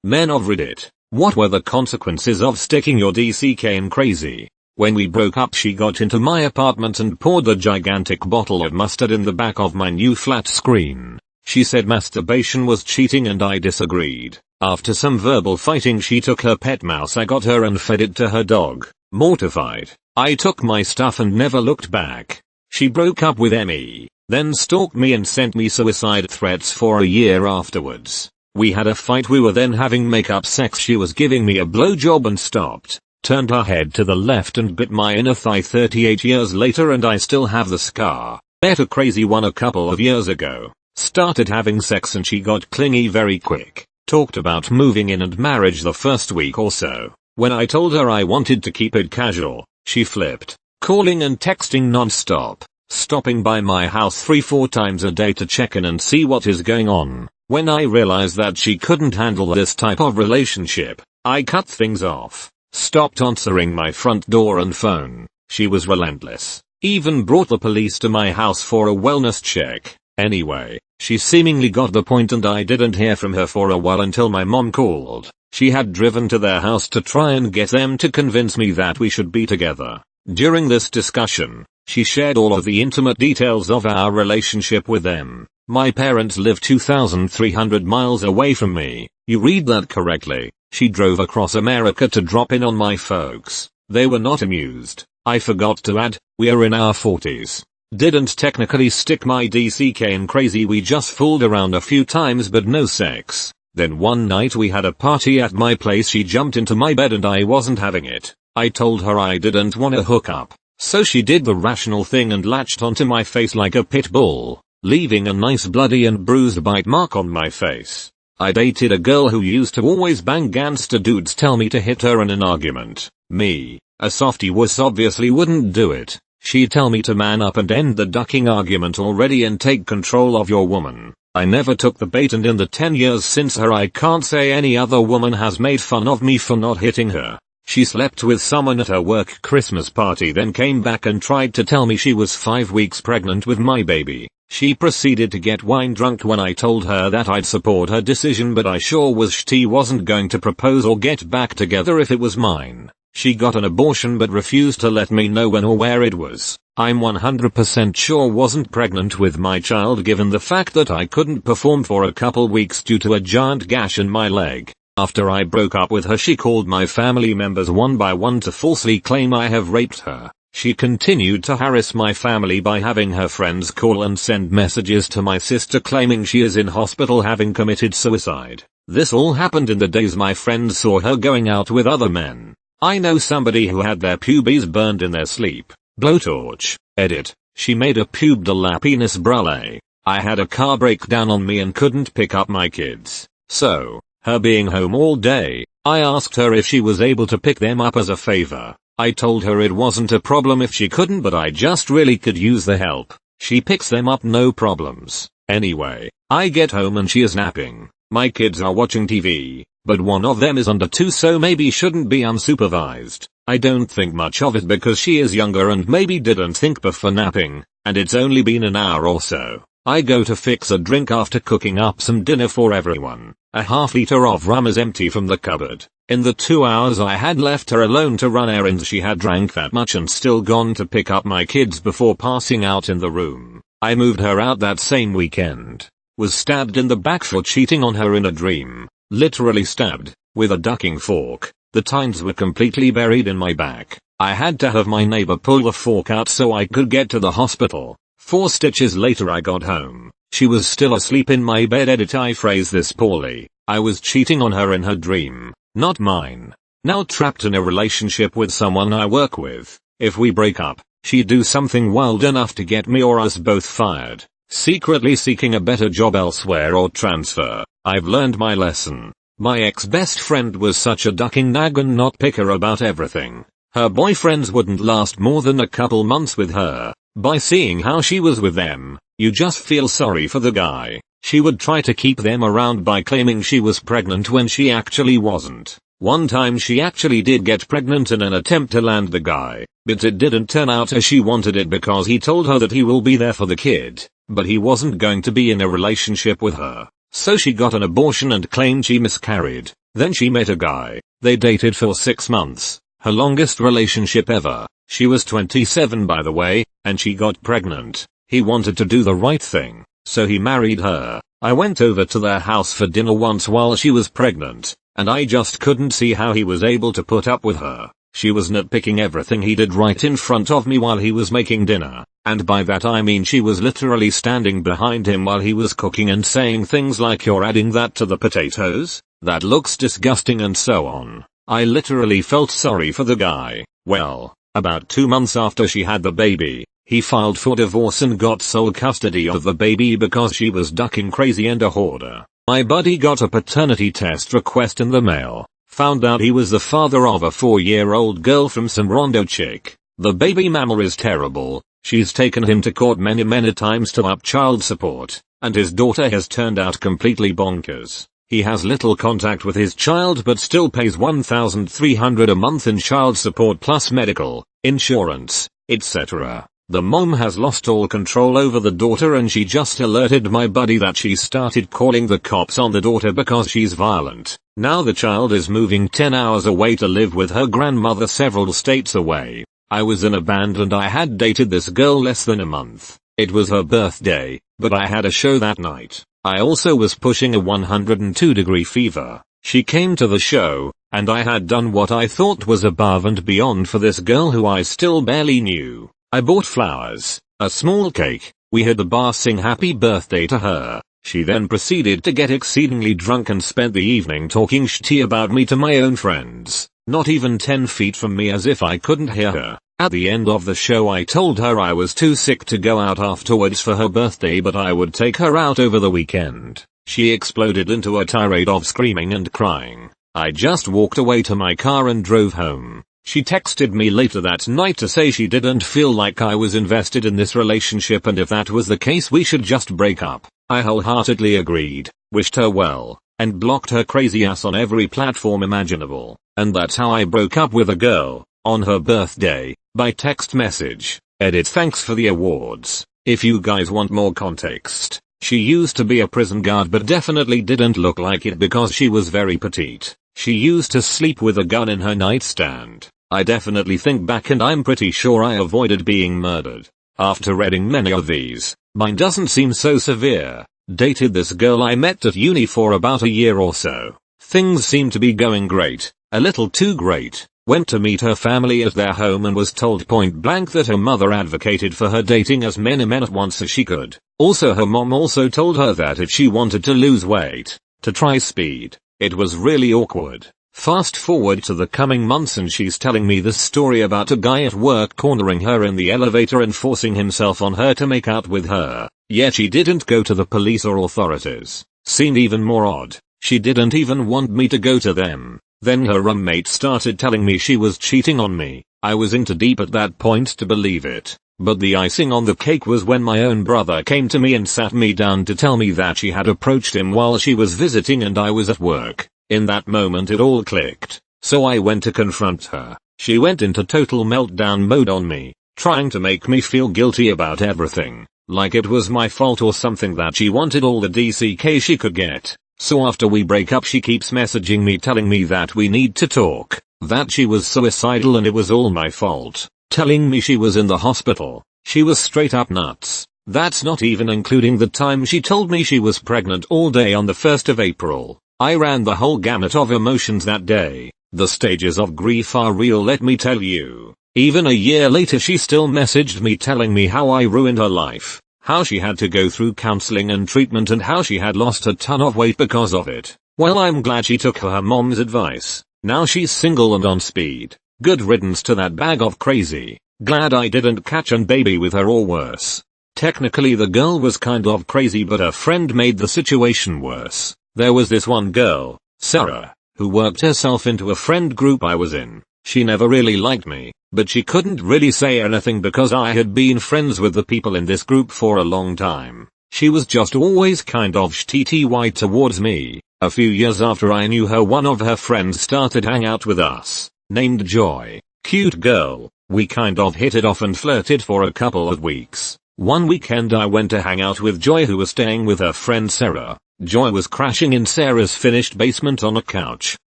Men of Reddit, what were the consequences of sticking your DCK in crazy? When we broke up, she got into my apartment and poured a gigantic bottle of mustard in the back of my new flat screen. She said masturbation was cheating and I disagreed. After some verbal fighting, she took her pet mouse I got her and fed it to her dog. Mortified, I took my stuff and never looked back. She broke up with me, then stalked me and sent me suicide threats for a year afterwards. We had a fight, we were then having make-up sex, she was giving me a blowjob and stopped, turned her head to the left and bit my inner thigh 38 years later and I still have the scar. Met a crazy one a couple of years ago. Started having sex and she got clingy very quick. Talked about moving in and marriage the first week or so. When I told her I wanted to keep it casual, she flipped, calling and texting non-stop, stopping by my house 3-4 times a day to check in and see what is going on. When I realized that she couldn't handle this type of relationship, I cut things off, stopped answering my front door and phone. She was relentless, even brought the police to my house for a wellness check. Anyway, she seemingly got the point and I didn't hear from her for a while until my mom called. She had driven to their house to try and get them to convince me that we should be together. During this discussion, she shared all of the intimate details of our relationship with them. My parents live 2,300 miles away from me. You read that correctly. She drove across America to drop in on my folks. They were not amused. I forgot to add, we are in our 40s. Didn't technically stick my DCK in crazy, we just fooled around a few times but no sex. Then one night we had a party at my place, she jumped into my bed and I wasn't having it. I told her I didn't want to hook up. So she did the rational thing and latched onto my face like a pit bull, leaving a nice bloody and bruised bite mark on my face. I dated a girl who used to always bang gangster dudes tell me to hit her in an argument. Me, a softie wuss, obviously wouldn't do it. She'd tell me to man up and end the ducking argument already and take control of your woman. I never took the bait and in the 10 years since her I can't say any other woman has made fun of me for not hitting her. She slept with someone at her work Christmas party, then came back and tried to tell me she was 5 weeks pregnant with my baby. She proceeded to get wine drunk when I told her that I'd support her decision, but I sure wished she wasn't going to propose or get back together if it was mine. She got an abortion but refused to let me know when or where it was. I'm 100% sure wasn't pregnant with my child given the fact that I couldn't perform for a couple weeks due to a giant gash in my leg. After I broke up with her, she called my family members one by one to falsely claim I have raped her. She continued to harass my family by having her friends call and send messages to my sister claiming she is in hospital having committed suicide. This all happened in the days my friends saw her going out with other men. I know somebody who had their pubes burned in their sleep. Blowtorch. Edit. She made a pube de la penis brûlée. I had a car breakdown on me and couldn't pick up my kids. So, her being home all day, I asked her if she was able to pick them up as a favor. I told her it wasn't a problem if she couldn't, but I just really could use the help. She picks them up, no problems. Anyway, I get home and she is napping. My kids are watching TV, but one of them is under 2 so maybe shouldn't be unsupervised. I don't think much of it because she is younger and maybe didn't think before napping, and it's only been an hour or so. I go to fix a drink after cooking up some dinner for everyone. A half-liter of rum is empty from the cupboard. In the 2 hours I had left her alone to run errands, she had drank that much and still gone to pick up my kids before passing out in the room. I moved her out that same weekend. Was stabbed in the back for cheating on her in a dream. Literally stabbed, with a ducking fork. The tines were completely buried in my back. I had to have my neighbor pull the fork out so I could get to the hospital. 4 stitches later I got home. She was still asleep in my bed. Edit. I phrase this poorly. I was cheating on her in her dream, not mine. Now trapped in a relationship with someone I work with. If we break up, she'd do something wild enough to get me or us both fired. Secretly seeking a better job elsewhere or transfer. I've learned my lesson. My ex-best friend was such a ducking nag and not picker about everything. Her boyfriends wouldn't last more than a couple months with her. By seeing how she was with them, you just feel sorry for the guy. She would try to keep them around by claiming she was pregnant when she actually wasn't. One time she actually did get pregnant in an attempt to land the guy, but it didn't turn out as she wanted it because he told her that he will be there for the kid, but he wasn't going to be in a relationship with her. So she got an abortion and claimed she miscarried. Then she met a guy. They dated for 6 months. Her longest relationship ever. She was 27 by the way, and she got pregnant. He wanted to do the right thing, so he married her. I went over to their house for dinner once while she was pregnant, and I just couldn't see how he was able to put up with her. She was nitpicking everything he did right in front of me while he was making dinner, and by that I mean she was literally standing behind him while he was cooking and saying things like, "You're adding that to the potatoes? That looks disgusting," and so on. I literally felt sorry for the guy. Well, about 2 months after she had the baby, he filed for divorce and got sole custody of the baby because she was ducking crazy and a hoarder. My buddy got a paternity test request in the mail. Found out he was the father of a 4-year-old girl from some Rondo chick. The baby mama is terrible. She's taken him to court many times to up child support, and his daughter has turned out completely bonkers. He has little contact with his child but still pays $1,300 a month in child support plus medical, insurance, etc. The mom has lost all control over the daughter and she just alerted my buddy that she started calling the cops on the daughter because she's violent. Now the child is moving 10 hours away to live with her grandmother several states away. I was in a band and I had dated this girl less than a month. It was her birthday, but I had a show that night. I also was pushing a 102-degree fever. She came to the show, and I had done what I thought was above and beyond for this girl who I still barely knew. I bought flowers, a small cake, we had the bar sing happy birthday to her. She then proceeded to get exceedingly drunk and spent the evening talking shitty about me to my own friends, not even 10 feet from me, as if I couldn't hear her. At the end of the show I told her I was too sick to go out afterwards for her birthday but I would take her out over the weekend. She exploded into a tirade of screaming and crying. I just walked away to my car and drove home. She texted me later that night to say she didn't feel like I was invested in this relationship and if that was the case we should just break up. I wholeheartedly agreed, wished her well, and blocked her crazy ass on every platform imaginable. And that's how I broke up with a girl, on her birthday, by text message. Edit. Thanks for the awards. If you guys want more context, she used to be a prison guard but definitely didn't look like it because she was very petite. She used to sleep with a gun in her nightstand. I definitely think back and I'm pretty sure I avoided being murdered. After reading many of these, mine doesn't seem so severe. Dated this girl I met at uni for about a year or so. Things seemed to be going great, a little too great. Went to meet her family at their home and was told point blank that her mother advocated for her dating as many men at once as she could. Also her mom also told her that if she wanted to lose weight, to try speed. It was really awkward. Fast forward to the coming months and she's telling me this story about a guy at work cornering her in the elevator and forcing himself on her to make out with her. Yet she didn't go to the police or authorities. Seemed even more odd. She didn't even want me to go to them. Then her roommate started telling me she was cheating on me. I was in too deep at that point to believe it. But the icing on the cake was when my own brother came to me and sat me down to tell me that she had approached him while she was visiting and I was at work. In that moment it all clicked. So I went to confront her. She went into total meltdown mode on me, trying to make me feel guilty about everything, like it was my fault or something that she wanted all the DCK she could get. So after we break up she keeps messaging me telling me that we need to talk, that she was suicidal and it was all my fault, telling me she was in the hospital. She was straight up nuts. That's not even including the time she told me she was pregnant all day on the 1st of April. I ran the whole gamut of emotions that day. The stages of grief are real, let me tell you. Even a year later she still messaged me telling me how I ruined her life, how she had to go through counseling and treatment and how she had lost a ton of weight because of it. Well, I'm glad she took her mom's advice. Now she's single and on speed. Good riddance to that bag of crazy. Glad I didn't catch and baby with her or worse. Technically the girl was kind of crazy but her friend made the situation worse. There was this one girl, Sarah, who worked herself into a friend group I was in. She never really liked me, but she couldn't really say anything because I had been friends with the people in this group for a long time. She was just always kind of shitty towards me. A few years after I knew her, one of her friends started hang out with us, named Joy. Cute girl. We kind of hit it off and flirted for a couple of weeks. One weekend I went to hang out with Joy who was staying with her friend Sarah. Joy was crashing in Sarah's finished basement on a couch.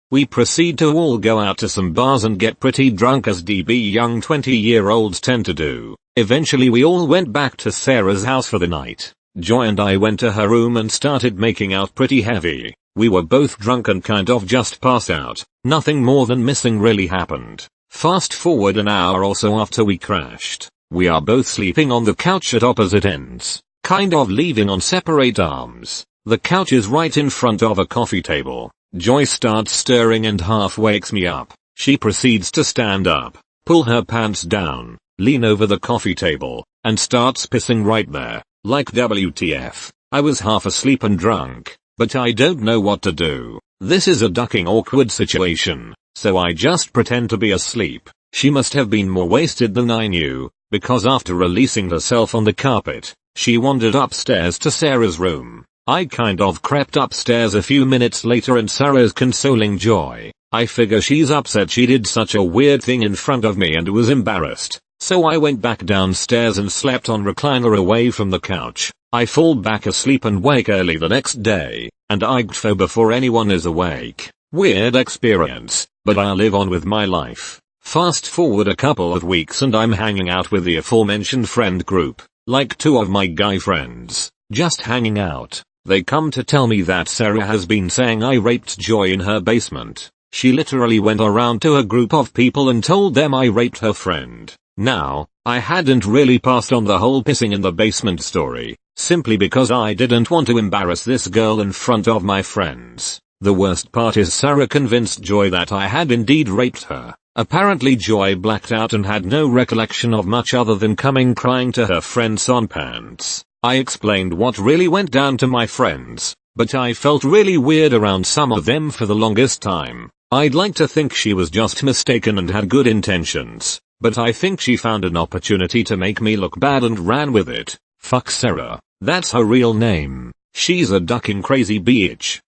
We proceed to all go out to some bars and get pretty drunk as DB young 20-year-olds tend to do. Eventually we all went back to Sarah's house for the night. Joy and I went to her room and started making out pretty heavy. We were both drunk and kind of just passed out. Nothing more than missing really happened. Fast forward an hour or so after we crashed. We are both sleeping on the couch at opposite ends, kind of leaving on separate arms. The couch is right in front of a coffee table. Joy starts stirring and half wakes me up. She proceeds to stand up, pull her pants down, lean over the coffee table, and starts pissing right there. Like WTF. I was half asleep and drunk, but I don't know what to do. This is a ducking awkward situation, so I just pretend to be asleep. She must have been more wasted than I knew, because after releasing herself on the carpet, she wandered upstairs to Sarah's room. I kind of crept upstairs a few minutes later and Sarah's consoling Joy. I figure she's upset she did such a weird thing in front of me and was embarrassed. So I went back downstairs and slept on recliner away from the couch. I fall back asleep and wake early the next day, and I gfo before anyone is awake. Weird experience, but I live on with my life. Fast forward a couple of weeks and I'm hanging out with the aforementioned friend group, like 2 of my guy friends, just hanging out. They come to tell me that Sarah has been saying I raped Joy in her basement. She literally went around to a group of people and told them I raped her friend. Now, I hadn't really passed on the whole pissing in the basement story, simply because I didn't want to embarrass this girl in front of my friends. The worst part is Sarah convinced Joy that I had indeed raped her. Apparently Joy blacked out and had no recollection of much other than coming crying to her friend's on pants. I explained what really went down to my friends, but I felt really weird around some of them for the longest time. I'd like to think she was just mistaken and had good intentions, but I think she found an opportunity to make me look bad and ran with it. Fuck Sarah. That's her real name. She's a ducking crazy bitch.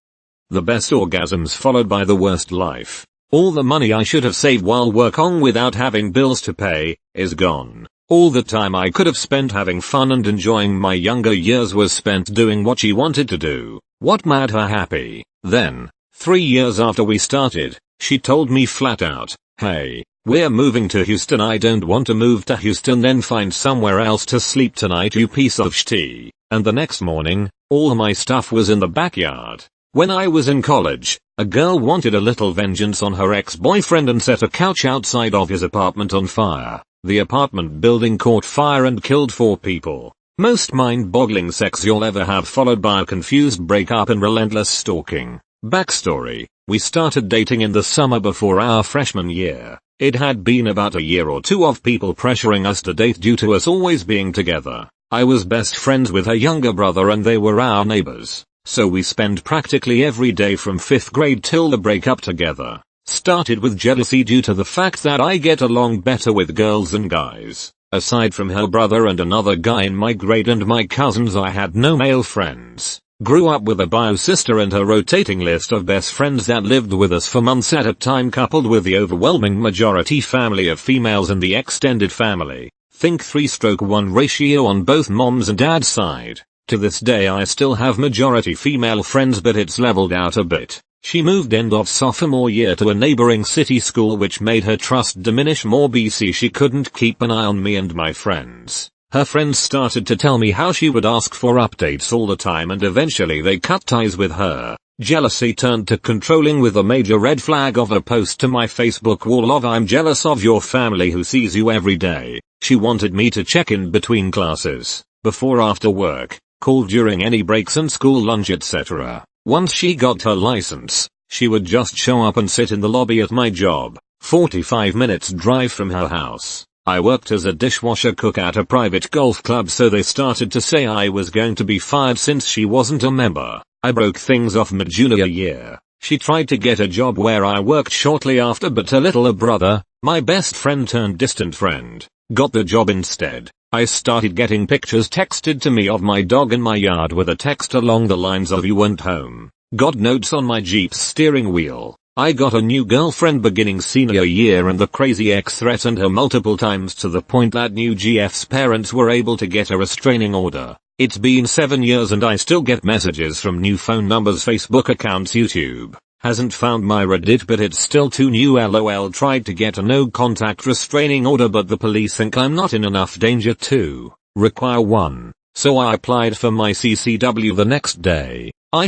The best orgasms followed by the worst life. All the money I should have saved while working without having bills to pay is gone. All the time I could have spent having fun and enjoying my younger years was spent doing what she wanted to do. What made her happy? Then, 3 years after we started, she told me flat out, "Hey, we're moving to Houston. I don't want to move to Houston then find somewhere else to sleep tonight, you piece of shit." And the next morning, all my stuff was in the backyard. When I was in college, a girl wanted a little vengeance on her ex-boyfriend and set a couch outside of his apartment on fire. The apartment building caught fire and killed 4 people. Most mind-boggling sex you'll ever have, followed by a confused breakup and relentless stalking. Backstory: we started dating in the summer before our freshman year. It had been about a year or 2 of people pressuring us to date due to us always being together. I was best friends with her younger brother and they were our neighbors, so we spent practically every day from 5th grade till the breakup together. Started with jealousy due to the fact that I get along better with girls than guys. Aside from her brother and another guy in my grade and my cousins, I had no male friends. Grew up with a bio sister and her rotating list of best friends that lived with us for months at a time, coupled with the overwhelming majority family of females in the extended family. Think 3:1 ratio on both mom's and dad's side. To this day I still have majority female friends, but it's leveled out a bit. She moved end of sophomore year to a neighboring city school, which made her trust diminish more. She couldn't keep an eye on me and my friends. Her friends started to tell me how she would ask for updates all the time and eventually they cut ties with her. Jealousy turned to controlling, with a major red flag of a post to my Facebook wall of "I'm jealous of your family who sees you every day." She wanted me to check in between classes, before, after work, call during any breaks and school lunch, etc. Once she got her license, she would just show up and sit in the lobby at my job, 45 minutes drive from her house. I worked as a dishwasher cook at a private golf club, so they started to say I was going to be fired since she wasn't a member. I broke things off mid-junior year. She tried to get a job where I worked shortly after, but her little brother, my best friend turned distant friend, got the job instead. I started getting pictures texted to me of my dog in my yard with a text along the lines of "You weren't home." Got notes on my Jeep's steering wheel. I got a new girlfriend beginning senior year and the crazy ex threatened her multiple times to the point that new GF's parents were able to get a restraining order. It's been 7 years and I still get messages from new phone numbers, Facebook accounts, YouTube. Hasn't found my Reddit but it's still too new, lol. Tried to get a no contact restraining order but the police think I'm not in enough danger to require one. So I applied for my CCW the next day. I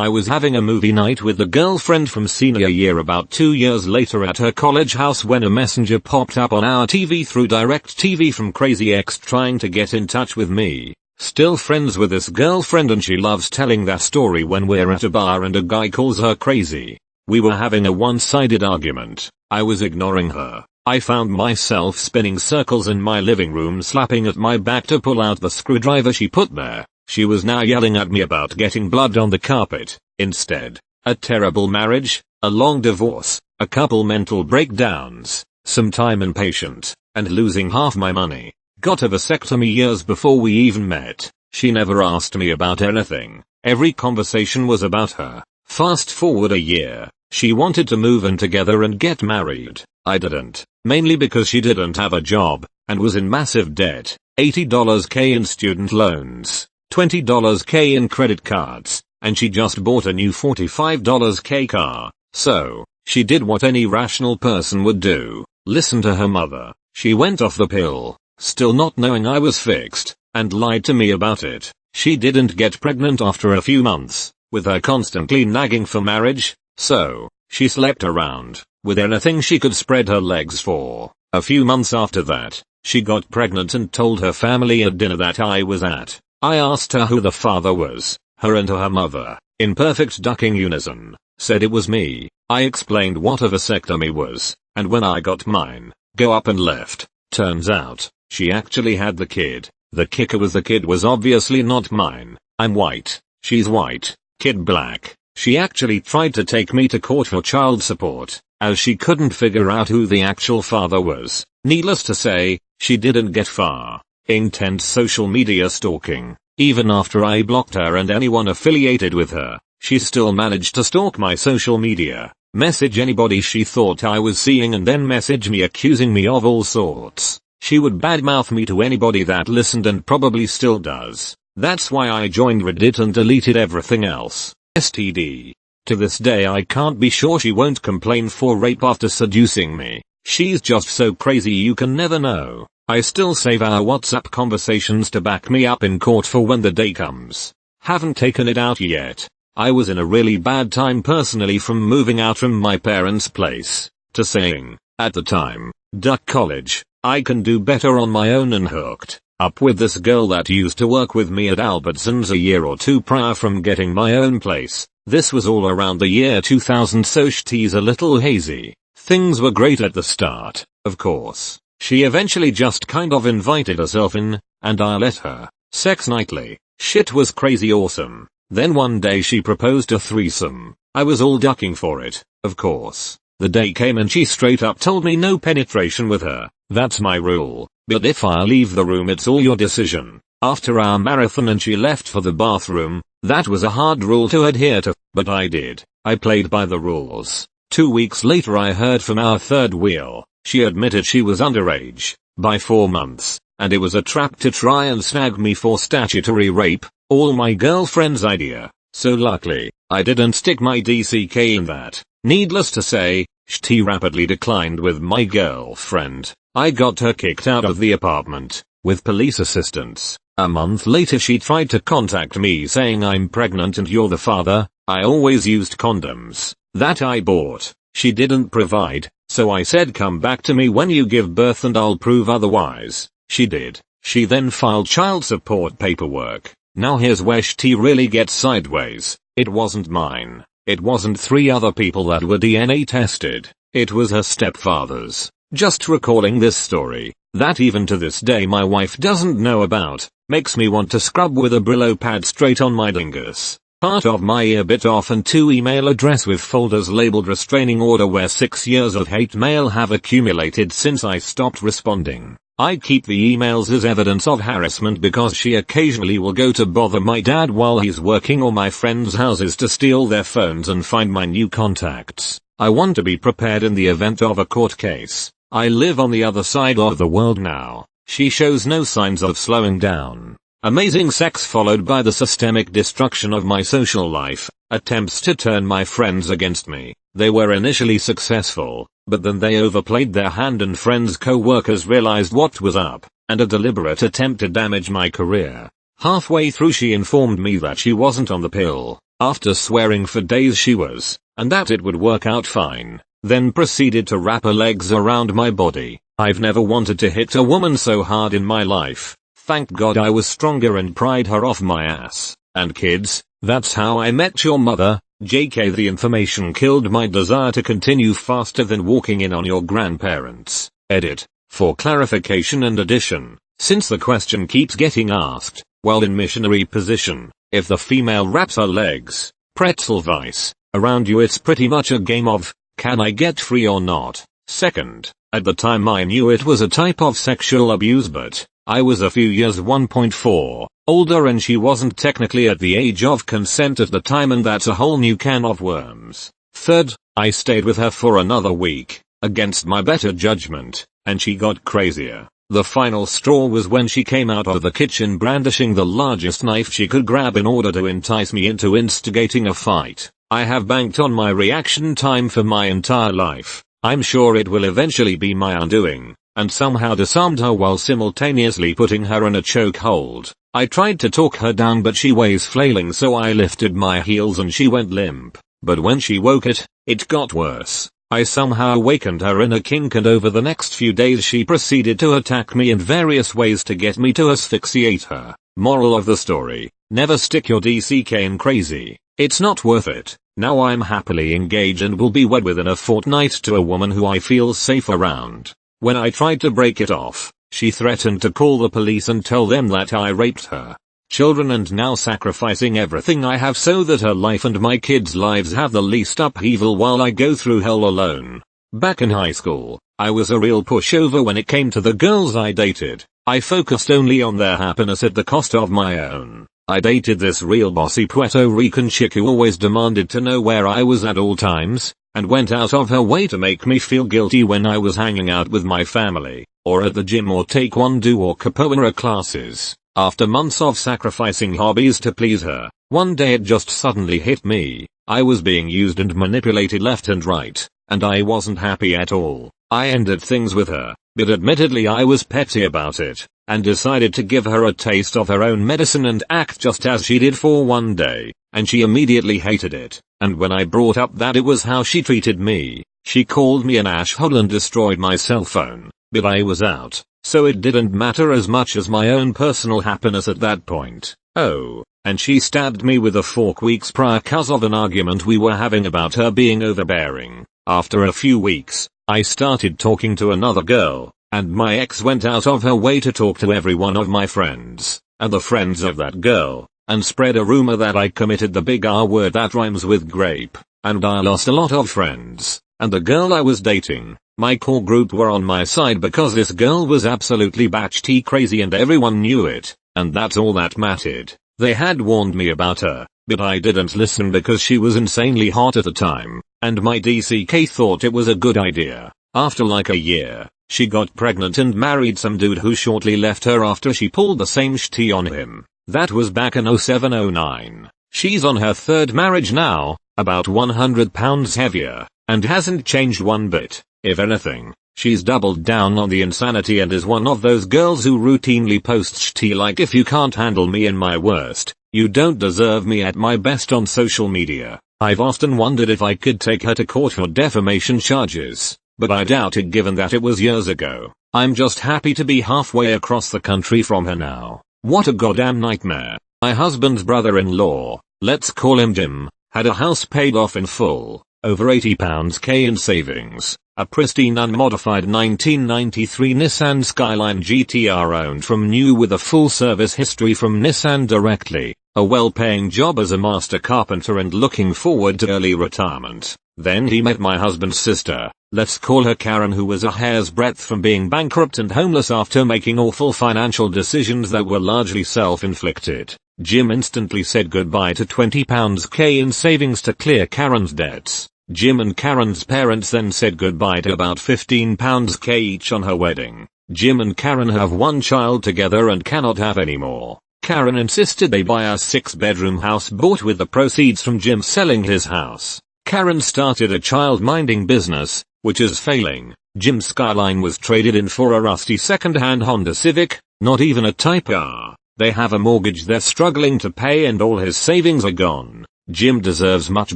was having a movie night with a girlfriend from senior year about 2 years later at her college house when a messenger popped up on our TV through DirecTV from Crazy Ex trying to get in touch with me. Still friends with this girlfriend and she loves telling that story when we're at a bar and a guy calls her crazy. We were having a one-sided argument. I was ignoring her. I found myself spinning circles in my living room, slapping at my back to pull out the screwdriver she put there. She was now yelling at me about getting blood on the carpet. Instead, a terrible marriage, a long divorce, a couple mental breakdowns, some time inpatient, and losing half my money. Got a vasectomy years before we even met. She never asked me about anything. Every conversation was about her. Fast forward a year. She wanted to move in together and get married. I didn't. Mainly because she didn't have a job, and was in massive debt. $80K in student loans. $20K in credit cards, and she just bought a new $45K car. So, she did what any rational person would do. Listen to her mother. She went off the pill, still not knowing I was fixed, and lied to me about it. She didn't get pregnant after a few months, with her constantly nagging for marriage, so, she slept around, with anything she could spread her legs for. A few months after that, she got pregnant and told her family at dinner that I was at. I asked her who the father was. Her and her mother, in perfect ducking unison, said it was me. I explained what a vasectomy was, and when I got mine, go up and left. Turns out, she actually had the kid. The kicker was the kid was obviously not mine. I'm white, she's white, kid black. She actually tried to take me to court for child support, as she couldn't figure out who the actual father was. Needless to say, she didn't get far. Intense social media stalking. Even after I blocked her and anyone affiliated with her, she still managed to stalk my social media, message anybody she thought I was seeing and then message me accusing me of all sorts. She would badmouth me to anybody that listened and probably still does. That's why I joined Reddit and deleted everything else. STD. To this day I can't be sure she won't complain for rape after seducing me. She's just so crazy you can never know. I still save our WhatsApp conversations to back me up in court for when the day comes. Haven't taken it out yet. I was in a really bad time personally, from moving out from my parents' place, to saying, at the time, duck college, I can do better on my own, and hooked up with this girl that used to work with me at Albertsons a year or two prior from getting my own place. This was all around the year 2000, so she's a little hazy. Things were great at the start, of course. She eventually just kind of invited herself in, and I let her. Sex nightly. Shit was crazy awesome. Then one day she proposed a threesome. I was all ducking for it, of course. The day came and she straight up told me no penetration with her. That's my rule. But if I leave the room it's all your decision. After our marathon and she left for the bathroom, that was a hard rule to adhere to, but I did. I played by the rules. 2 weeks later I heard from our third wheel. She admitted she was underage by 4 months, and it was a trap to try and snag me for statutory rape, all my girlfriend's idea. So luckily, I didn't stick my DCK in that. Needless to say, she rapidly declined with my girlfriend. I got her kicked out of the apartment, with police assistance. A month later she tried to contact me saying I'm pregnant and you're the father. I always used condoms that I bought. She didn't provide. So I said come back to me when you give birth and I'll prove otherwise. She did. She then filed child support paperwork. Now here's where she really gets sideways. It wasn't mine. It wasn't 3 other people that were DNA tested. It was her stepfather's. Just recalling this story, that even to this day my wife doesn't know about, makes me want to scrub with a Brillo pad straight on my dingus. Part of my ear bit off and 2 email address with folders labeled restraining order where 6 years of hate mail have accumulated since I stopped responding. I keep the emails as evidence of harassment because she occasionally will go to bother my dad while he's working or my friends' houses to steal their phones and find my new contacts. I want to be prepared in the event of a court case. I live on the other side of the world now. She shows no signs of slowing down. Amazing sex followed by the systemic destruction of my social life, attempts to turn my friends against me. They were initially successful, but then they overplayed their hand and friends' co-workers realized what was up, and a deliberate attempt to damage my career. Halfway through she informed me that she wasn't on the pill, after swearing for days she was, and that it would work out fine, then proceeded to wrap her legs around my body. I've never wanted to hit a woman so hard in my life. Thank God I was stronger and pried her off my ass. And kids, that's how I met your mother. JK, the information killed my desire to continue faster than walking in on your grandparents. Edit. For clarification and addition, since the question keeps getting asked, while in missionary position, if the female wraps her legs, pretzel vice, around you, it's pretty much a game of, can I get free or not? Second, at the time I knew it was a type of sexual abuse, but I was a few years 1.4 older and she wasn't technically at the age of consent at the time, and that's a whole new can of worms. Third, I stayed with her for another week, against my better judgment, and she got crazier. The final straw was when she came out of the kitchen brandishing the largest knife she could grab in order to entice me into instigating a fight. I have banked on my reaction time for my entire life. I'm sure it will eventually be my undoing, and somehow disarmed her while simultaneously putting her in a chokehold. I tried to talk her down, but she was flailing, so I lifted my heels and she went limp. But when she woke it got worse. I somehow awakened her in a kink, and over the next few days she proceeded to attack me in various ways to get me to asphyxiate her. Moral of the story, never stick your DCK in crazy. It's not worth it. Now I'm happily engaged and will be wed within a fortnight to a woman who I feel safe around. When I tried to break it off, she threatened to call the police and tell them that I raped her children, and now sacrificing everything I have so that her life and my kids' lives have the least upheaval while I go through hell alone. Back in high school, I was a real pushover when it came to the girls I dated. I focused only on their happiness at the cost of my own. I dated this real bossy Puerto Rican chick who always demanded to know where I was at all times, and went out of her way to make me feel guilty when I was hanging out with my family, or at the gym or taekwondo or capoeira classes. After months of sacrificing hobbies to please her, one day it just suddenly hit me. I was being used and manipulated left and right, and I wasn't happy at all. I ended things with her, but admittedly I was petty about it, and decided to give her a taste of her own medicine and act just as she did for one day, and she immediately hated it. And when I brought up that it was how she treated me, she called me an asshole and destroyed my cell phone. But I was out, so it didn't matter as much as my own personal happiness at that point. Oh, and she stabbed me with a fork weeks prior cause of an argument we were having about her being overbearing. After a few weeks, I started talking to another girl, and my ex went out of her way to talk to every one of my friends, and the friends of that girl, and spread a rumor that I committed the big R word that rhymes with grape, and I lost a lot of friends. And the girl I was dating, my core group, were on my side because this girl was absolutely batshit crazy and everyone knew it, and that's all that mattered. They had warned me about her, but I didn't listen because she was insanely hot at the time, and my DCK thought it was a good idea. After like a year, she got pregnant and married some dude who shortly left her after she pulled the same shit on him. That was back in 07-09. She's on her third marriage now, about 100 pounds heavier, and hasn't changed one bit. If anything, she's doubled down on the insanity and is one of those girls who routinely posts shit like, if you can't handle me in my worst, you don't deserve me at my best on social media. I've often wondered if I could take her to court for defamation charges, but I doubt it given that it was years ago. I'm just happy to be halfway across the country from her now. What a goddamn nightmare. My husband's brother-in-law, let's call him Jim, had a house paid off in full, over £80,000 in savings, a pristine unmodified 1993 Nissan Skyline GTR owned from new with a full service history from Nissan directly, a well-paying job as a master carpenter and looking forward to early retirement. Then he met my husband's sister, let's call her Karen, who was a hair's breadth from being bankrupt and homeless after making awful financial decisions that were largely self-inflicted. Jim instantly said goodbye to £20,000 in savings to clear Karen's debts. Jim and Karen's parents then said goodbye to about £15,000 each on her wedding. Jim and Karen have one child together and cannot have any more. Karen insisted they buy a 6-bedroom house bought with the proceeds from Jim selling his house. Karen started a child-minding business, which is failing. Jim's Skyline was traded in for a rusty second-hand Honda Civic, not even a Type R. They have a mortgage they're struggling to pay and all his savings are gone. Jim deserves much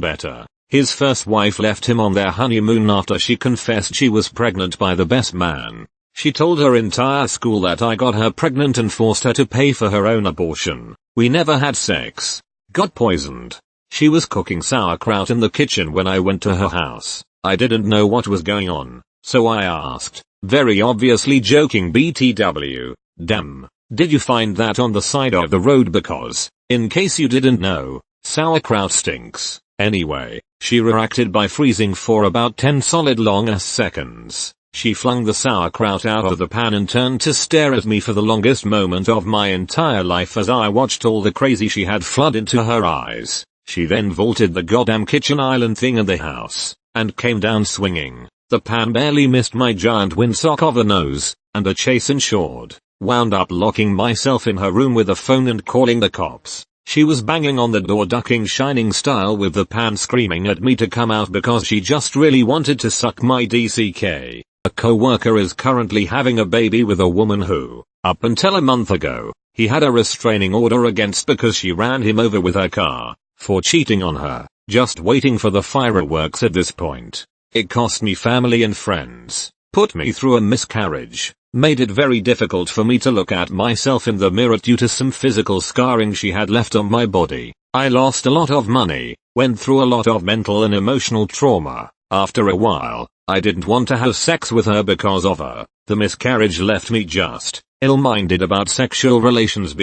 better. His first wife left him on their honeymoon after she confessed she was pregnant by the best man. She told her entire school that I got her pregnant and forced her to pay for her own abortion. We never had sex. Got poisoned. She was cooking sauerkraut in the kitchen when I went to her house. I didn't know what was going on, so I asked, very obviously joking, BTW, damn, did you find that on the side of the road? Because, in case you didn't know, sauerkraut stinks. Anyway, she reacted by freezing for about 10 solid long seconds. She flung the sauerkraut out of the pan and turned to stare at me for the longest moment of my entire life as I watched all the crazy she had flood into her eyes. She then vaulted the goddamn kitchen island thing in the house, and came down swinging. The pan barely missed my giant windsock of a nose, and the chase ensured. Wound up locking myself in her room with a phone and calling the cops. She was banging on the door ducking Shining style with the pan screaming at me to come out because she just really wanted to suck my DCK. A co-worker is currently having a baby with a woman who, up until a month ago, he had a restraining order against because she ran him over with her car, for cheating on her, just waiting for the fireworks at this point. It cost me family and friends, put me through a miscarriage, made it very difficult for me to look at myself in the mirror due to some physical scarring she had left on my body. I lost a lot of money, went through a lot of mental and emotional trauma. After a while, I didn't want to have sex with her because of her. The miscarriage left me just ill-minded about sexual relations.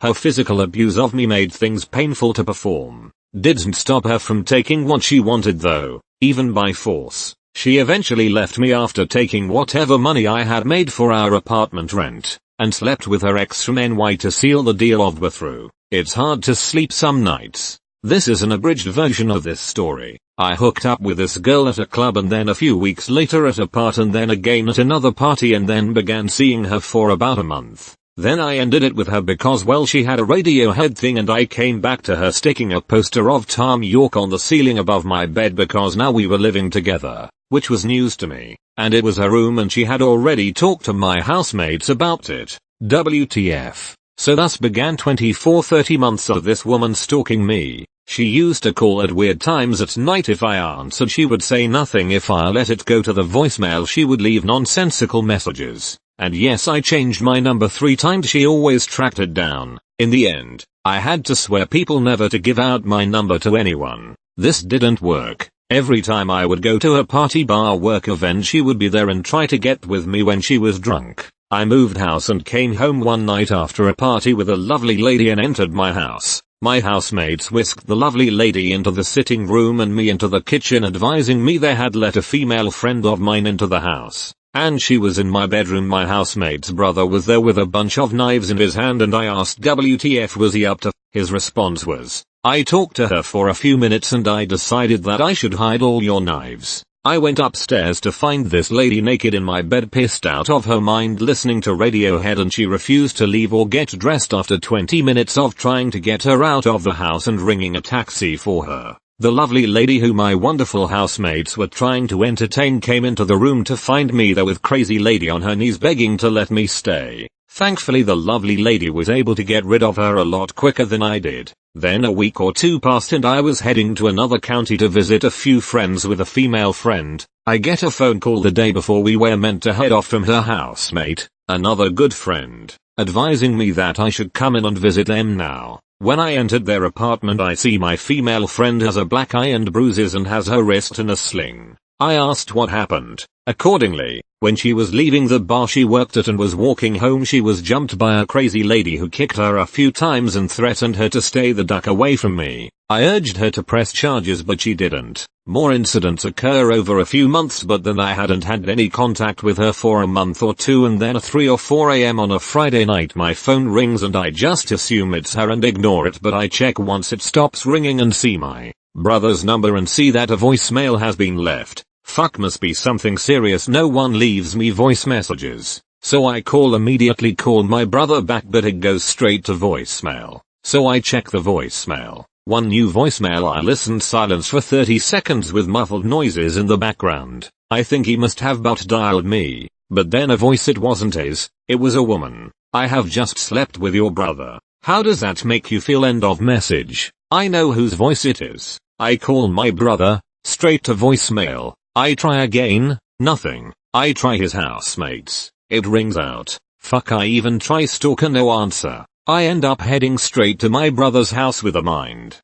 Her physical abuse of me made things painful to perform. Didn't stop her from taking what she wanted though, even by force. She eventually left me after taking whatever money I had made for our apartment rent, and slept with her ex from NY to seal the deal of we're through. It's hard to sleep some nights. This is an abridged version of this story. I hooked up with this girl at a club and then a few weeks later at a party and then again at another party and then began seeing her for about a month. Then I ended it with her because well she had a Radiohead thing and I came back to her sticking a poster of Tom York on the ceiling above my bed because now we were living together, which was news to me, and it was her room and she had already talked to my housemates about it. WTF. So thus began 24-30 months of this woman stalking me. She used to call at weird times at night. If I answered she would say nothing. If I let it go to the voicemail she would leave nonsensical messages. And yes, I changed my number 3 times. She always tracked it down. In the end, I had to swear people never to give out my number to anyone. This didn't work. Every time I would go to a party, bar, work event she would be there and try to get with me when she was drunk. I moved house and came home one night after a party with a lovely lady and entered my house. My housemates whisked the lovely lady into the sitting room and me into the kitchen, advising me they had let a female friend of mine into the house. And she was in my bedroom. My housemate's brother was there with a bunch of knives in his hand and I asked WTF was he up to. His response was, I talked to her for a few minutes and I decided that I should hide all your knives. I went upstairs to find this lady naked in my bed, pissed out of her mind, listening to Radiohead, and she refused to leave or get dressed after 20 minutes of trying to get her out of the house and ringing a taxi for her. The lovely lady who my wonderful housemates were trying to entertain came into the room to find me there with crazy lady on her knees begging to let me stay. Thankfully the lovely lady was able to get rid of her a lot quicker than I did. Then a week or 2 passed and I was heading to another county to visit a few friends with a female friend. I get a phone call the day before we were meant to head off from her housemate, another good friend, advising me that I should come in and visit them now. When I entered their apartment I see my female friend has a black eye and bruises and has her wrist in a sling. I asked what happened. Accordingly, when she was leaving the bar she worked at and was walking home, she was jumped by a crazy lady who kicked her a few times and threatened her to stay the duck away from me. I urged her to press charges but she didn't. More incidents occur over a few months, but then I hadn't had any contact with her for a month or 2, and then at 3 or 4 AM on a Friday night my phone rings and I just assume it's her and ignore it, but I check once it stops ringing and see my brother's number and see that a voicemail has been left. Fuck, must be something serious. No one leaves me voice messages. So I immediately call my brother back, but it goes straight to voicemail. So I check the voicemail. One new voicemail. I listened, silence for 30 seconds with muffled noises in the background. I think he must have butt dialed me, but then a voice. It wasn't his, it was a woman. I have just slept with your brother. How does that make you feel? End of message. I know whose voice it is. I call my brother, straight to voicemail. I try again, nothing. I try his housemates. It rings out. Fuck, I even try stalker, no answer. I end up heading straight to my brother's house with a mind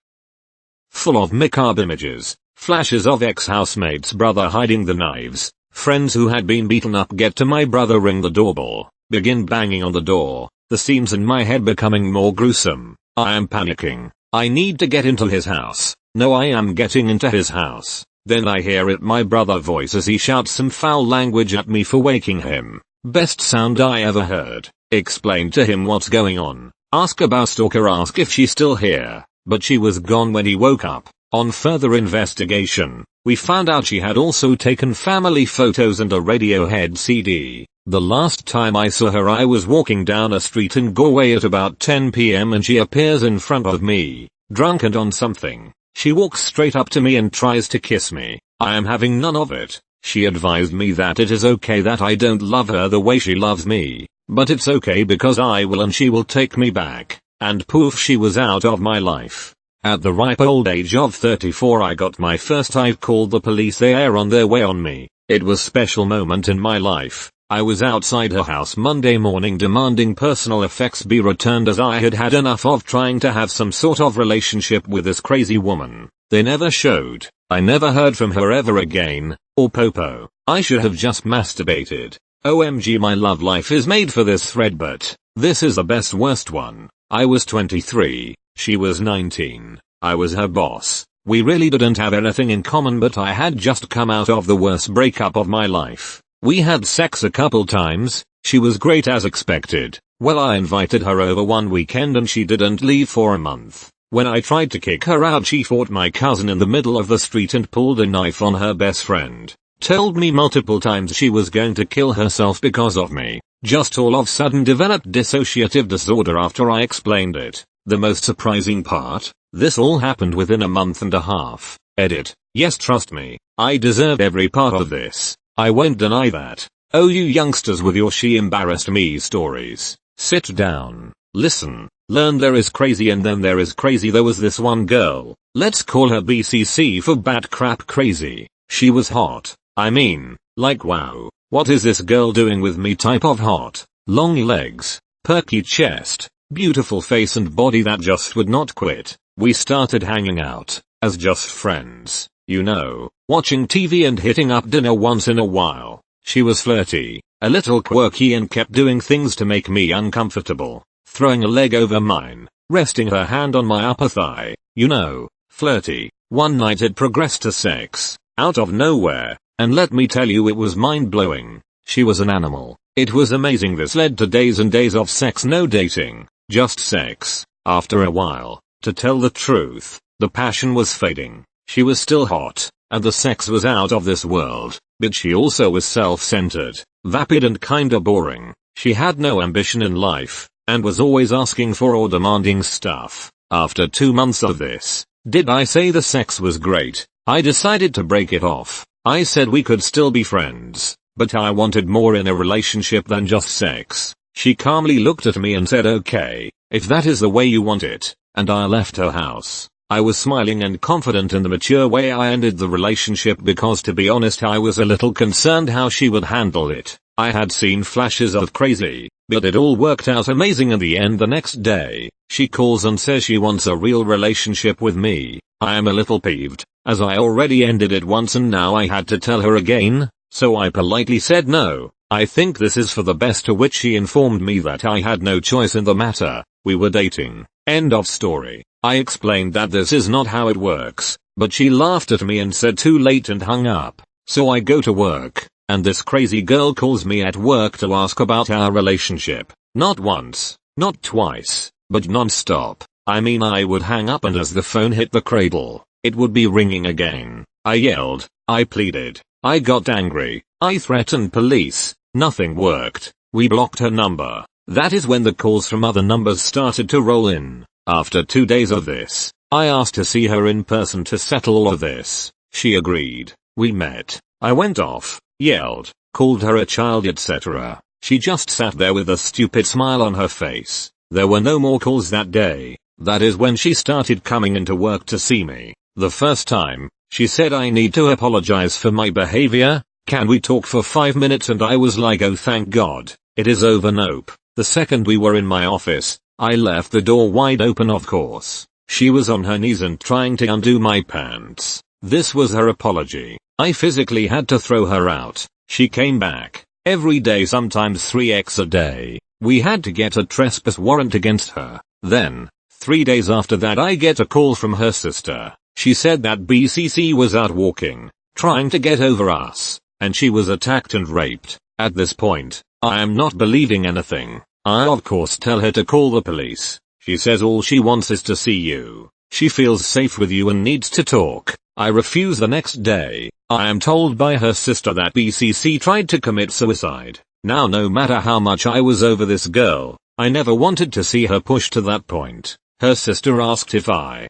full of macabre images, flashes of ex-housemates' brother hiding the knives, friends who had been beaten up get to my brother, ring the doorbell, begin banging on the door, the scenes in my head becoming more gruesome. I am panicking. I need to get into his house. No, I am getting into his house. Then I hear it, my brother voice, as he shouts some foul language at me for waking him. Best sound I ever heard. Explain to him what's going on. Ask about stalker, ask if she's still here, but she was gone when he woke up. On further investigation, we found out she had also taken family photos and a Radiohead CD. The last time I saw her, I was walking down a street in Galway at about 10 p.m. and she appears in front of me, drunk and on something. She walks straight up to me and tries to kiss me. I am having none of it. She advised me that it is okay that I don't love her the way she loves me, but it's okay because I will and she will take me back. And poof, she was out of my life. At the ripe old age of 34, I got my first. I called the police. They are on their way on me. It was a special moment in my life. I was outside her house Monday morning demanding personal effects be returned, as I had had enough of trying to have some sort of relationship with this crazy woman. They never showed. I never heard from her ever again, or popo. I should have just masturbated. OMG, my love life is made for this thread, but this is the best worst one. I was 23, she was 19. I was her boss. We really didn't have anything in common, but I had just come out of the worst breakup of my life. We had sex a couple times. She was great as expected. Well, I invited her over one weekend and she didn't leave for a month. When I tried to kick her out, she fought my cousin in the middle of the street and pulled a knife on her best friend. Told me multiple times she was going to kill herself because of me. Just all of a sudden developed dissociative disorder after I explained it. The most surprising part, this all happened within a month and a half. Edit. Yes, trust me, I deserved every part of this. I won't deny that. Oh, you youngsters with your she embarrassed me stories. Sit down, listen, learn. There is crazy and then there is crazy. There was this one girl, let's call her BCC for bat crap crazy. She was hot. I mean, like wow, what is this girl doing with me type of hot. Long legs, perky chest, beautiful face and body that just would not quit. We started hanging out, as just friends, you know, watching TV and hitting up dinner once in a while. She was flirty, a little quirky and kept doing things to make me uncomfortable, throwing a leg over mine, resting her hand on my upper thigh, you know, flirty. One night it progressed to sex, out of nowhere, and let me tell you, it was mind-blowing. She was an animal. It was amazing. This led to days and days of sex, no dating, just sex. After a while, to tell the truth, the passion was fading. She was still hot, and the sex was out of this world, but she also was self-centered, vapid and kinda boring. She had no ambition in life, and was always asking for or demanding stuff. After 2 months of this, did I say the sex was great? I decided to break it off. I said we could still be friends, but I wanted more in a relationship than just sex. She calmly looked at me and said, okay, if that is the way you want it, and I left her house. I was smiling and confident in the mature way I ended the relationship because, to be honest, I was a little concerned how she would handle it. I had seen flashes of crazy, but it all worked out amazing in the end. The next day, she calls and says she wants a real relationship with me. I am a little peeved, as I already ended it once and now I had to tell her again, so I politely said no. I think this is for the best, to which she informed me that I had no choice in the matter. We were dating. End of story. I explained that this is not how it works, but she laughed at me and said too late and hung up. So I go to work, and this crazy girl calls me at work to ask about our relationship. Not once, not twice, but non-stop. I mean, I would hang up and as the phone hit the cradle, it would be ringing again. I yelled, I pleaded, I got angry, I threatened police. Nothing worked. We blocked her number. That is when the calls from other numbers started to roll in. After 2 days of this, I asked to see her in person to settle all of this. She agreed. We met. I went off, yelled, called her a child, etc. She just sat there with a stupid smile on her face. There were no more calls that day. That is when she started coming into work to see me. The first time, she said, I need to apologize for my behavior. Can we talk for 5 minutes? And I was like, oh thank God, it is over. Nope. The second we were in my office, I left the door wide open of course. She was on her knees and trying to undo my pants. This was her apology. I physically had to throw her out. She came back. Every day, sometimes 3x a day. We had to get a trespass warrant against her. Then, 3 days after that, I get a call from her sister. She said that BCC was out walking, trying to get over us, and she was attacked and raped. At this point, I am not believing anything. I of course tell her to call the police. She says all she wants is to see you. She feels safe with you and needs to talk. I refuse. The next day, I am told by her sister that BCC tried to commit suicide. Now, no matter how much I was over this girl, I never wanted to see her pushed to that point. Her sister asked if I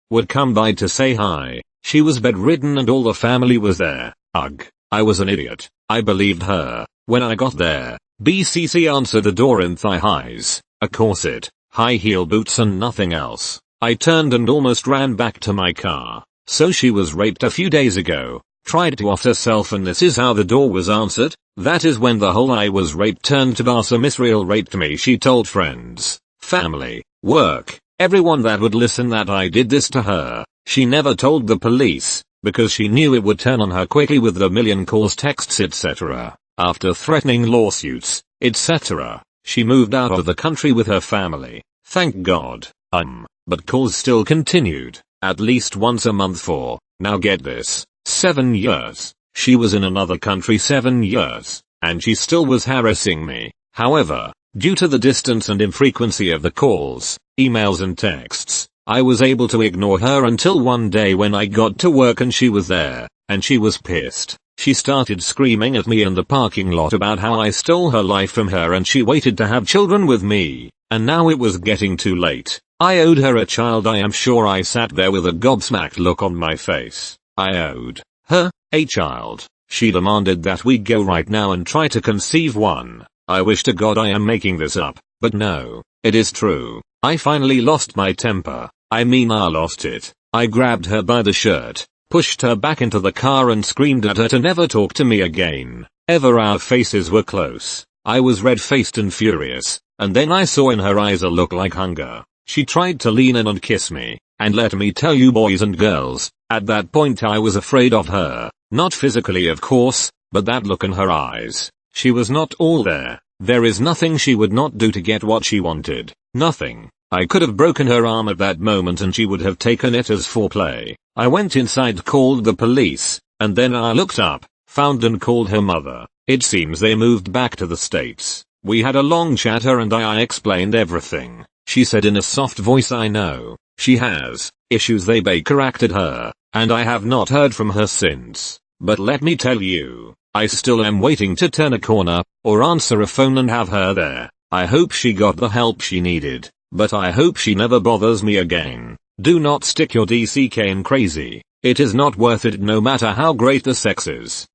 would come by to say hi. She was bedridden and all the family was there. Ugh, I was an idiot. I believed her. When I got there, BCC answered the door in thigh highs, a corset, high heel boots and nothing else. I turned and almost ran back to my car. So she was raped a few days ago, tried to off herself, and this is how the door was answered. That is when the whole I was raped turned to Bassam Israel raped me. She told friends, family, work, everyone that would listen that I did this to her. She never told the police, because she knew it would turn on her quickly with the million calls, texts, etc. After threatening lawsuits, etc., she moved out of the country with her family. Thank God. But calls still continued, at least once a month for, now get this, 7 years. She was in another country 7 years, and she still was harassing me. However, due to the distance and infrequency of the calls, emails and texts, I was able to ignore her until one day when I got to work and she was there, and she was pissed. She started screaming at me in the parking lot about how I stole her life from her and she waited to have children with me, and now it was getting too late. I owed her a child. I am sure I sat there with a gobsmacked look on my face. I owed her a child. She demanded that we go right now and try to conceive one. I wish to God I am making this up, but no, it is true. I finally lost my temper. I lost it. I grabbed her by the shirt, pushed her back into the car and screamed at her to never talk to me again. Ever. Our faces were close. I was red-faced and furious, and then I saw in her eyes a look like hunger. She tried to lean in and kiss me, and let me tell you, boys and girls, at that point I was afraid of her. Not physically of course, but that look in her eyes. She was not all there. There is nothing she would not do to get what she wanted. Nothing. I could have broken her arm at that moment and she would have taken it as foreplay. I went inside, called the police, and then I looked up, found and called her mother. It seems they moved back to the States. We had a long chatter and I explained everything. She said in a soft voice, I know, she has issues. They Baker acted her, and I have not heard from her since. But let me tell you, I still am waiting to turn a corner, or answer a phone and have her there. I hope she got the help she needed, but I hope she never bothers me again. Do not stick your DCK in crazy. It is not worth it no matter how great the sex is.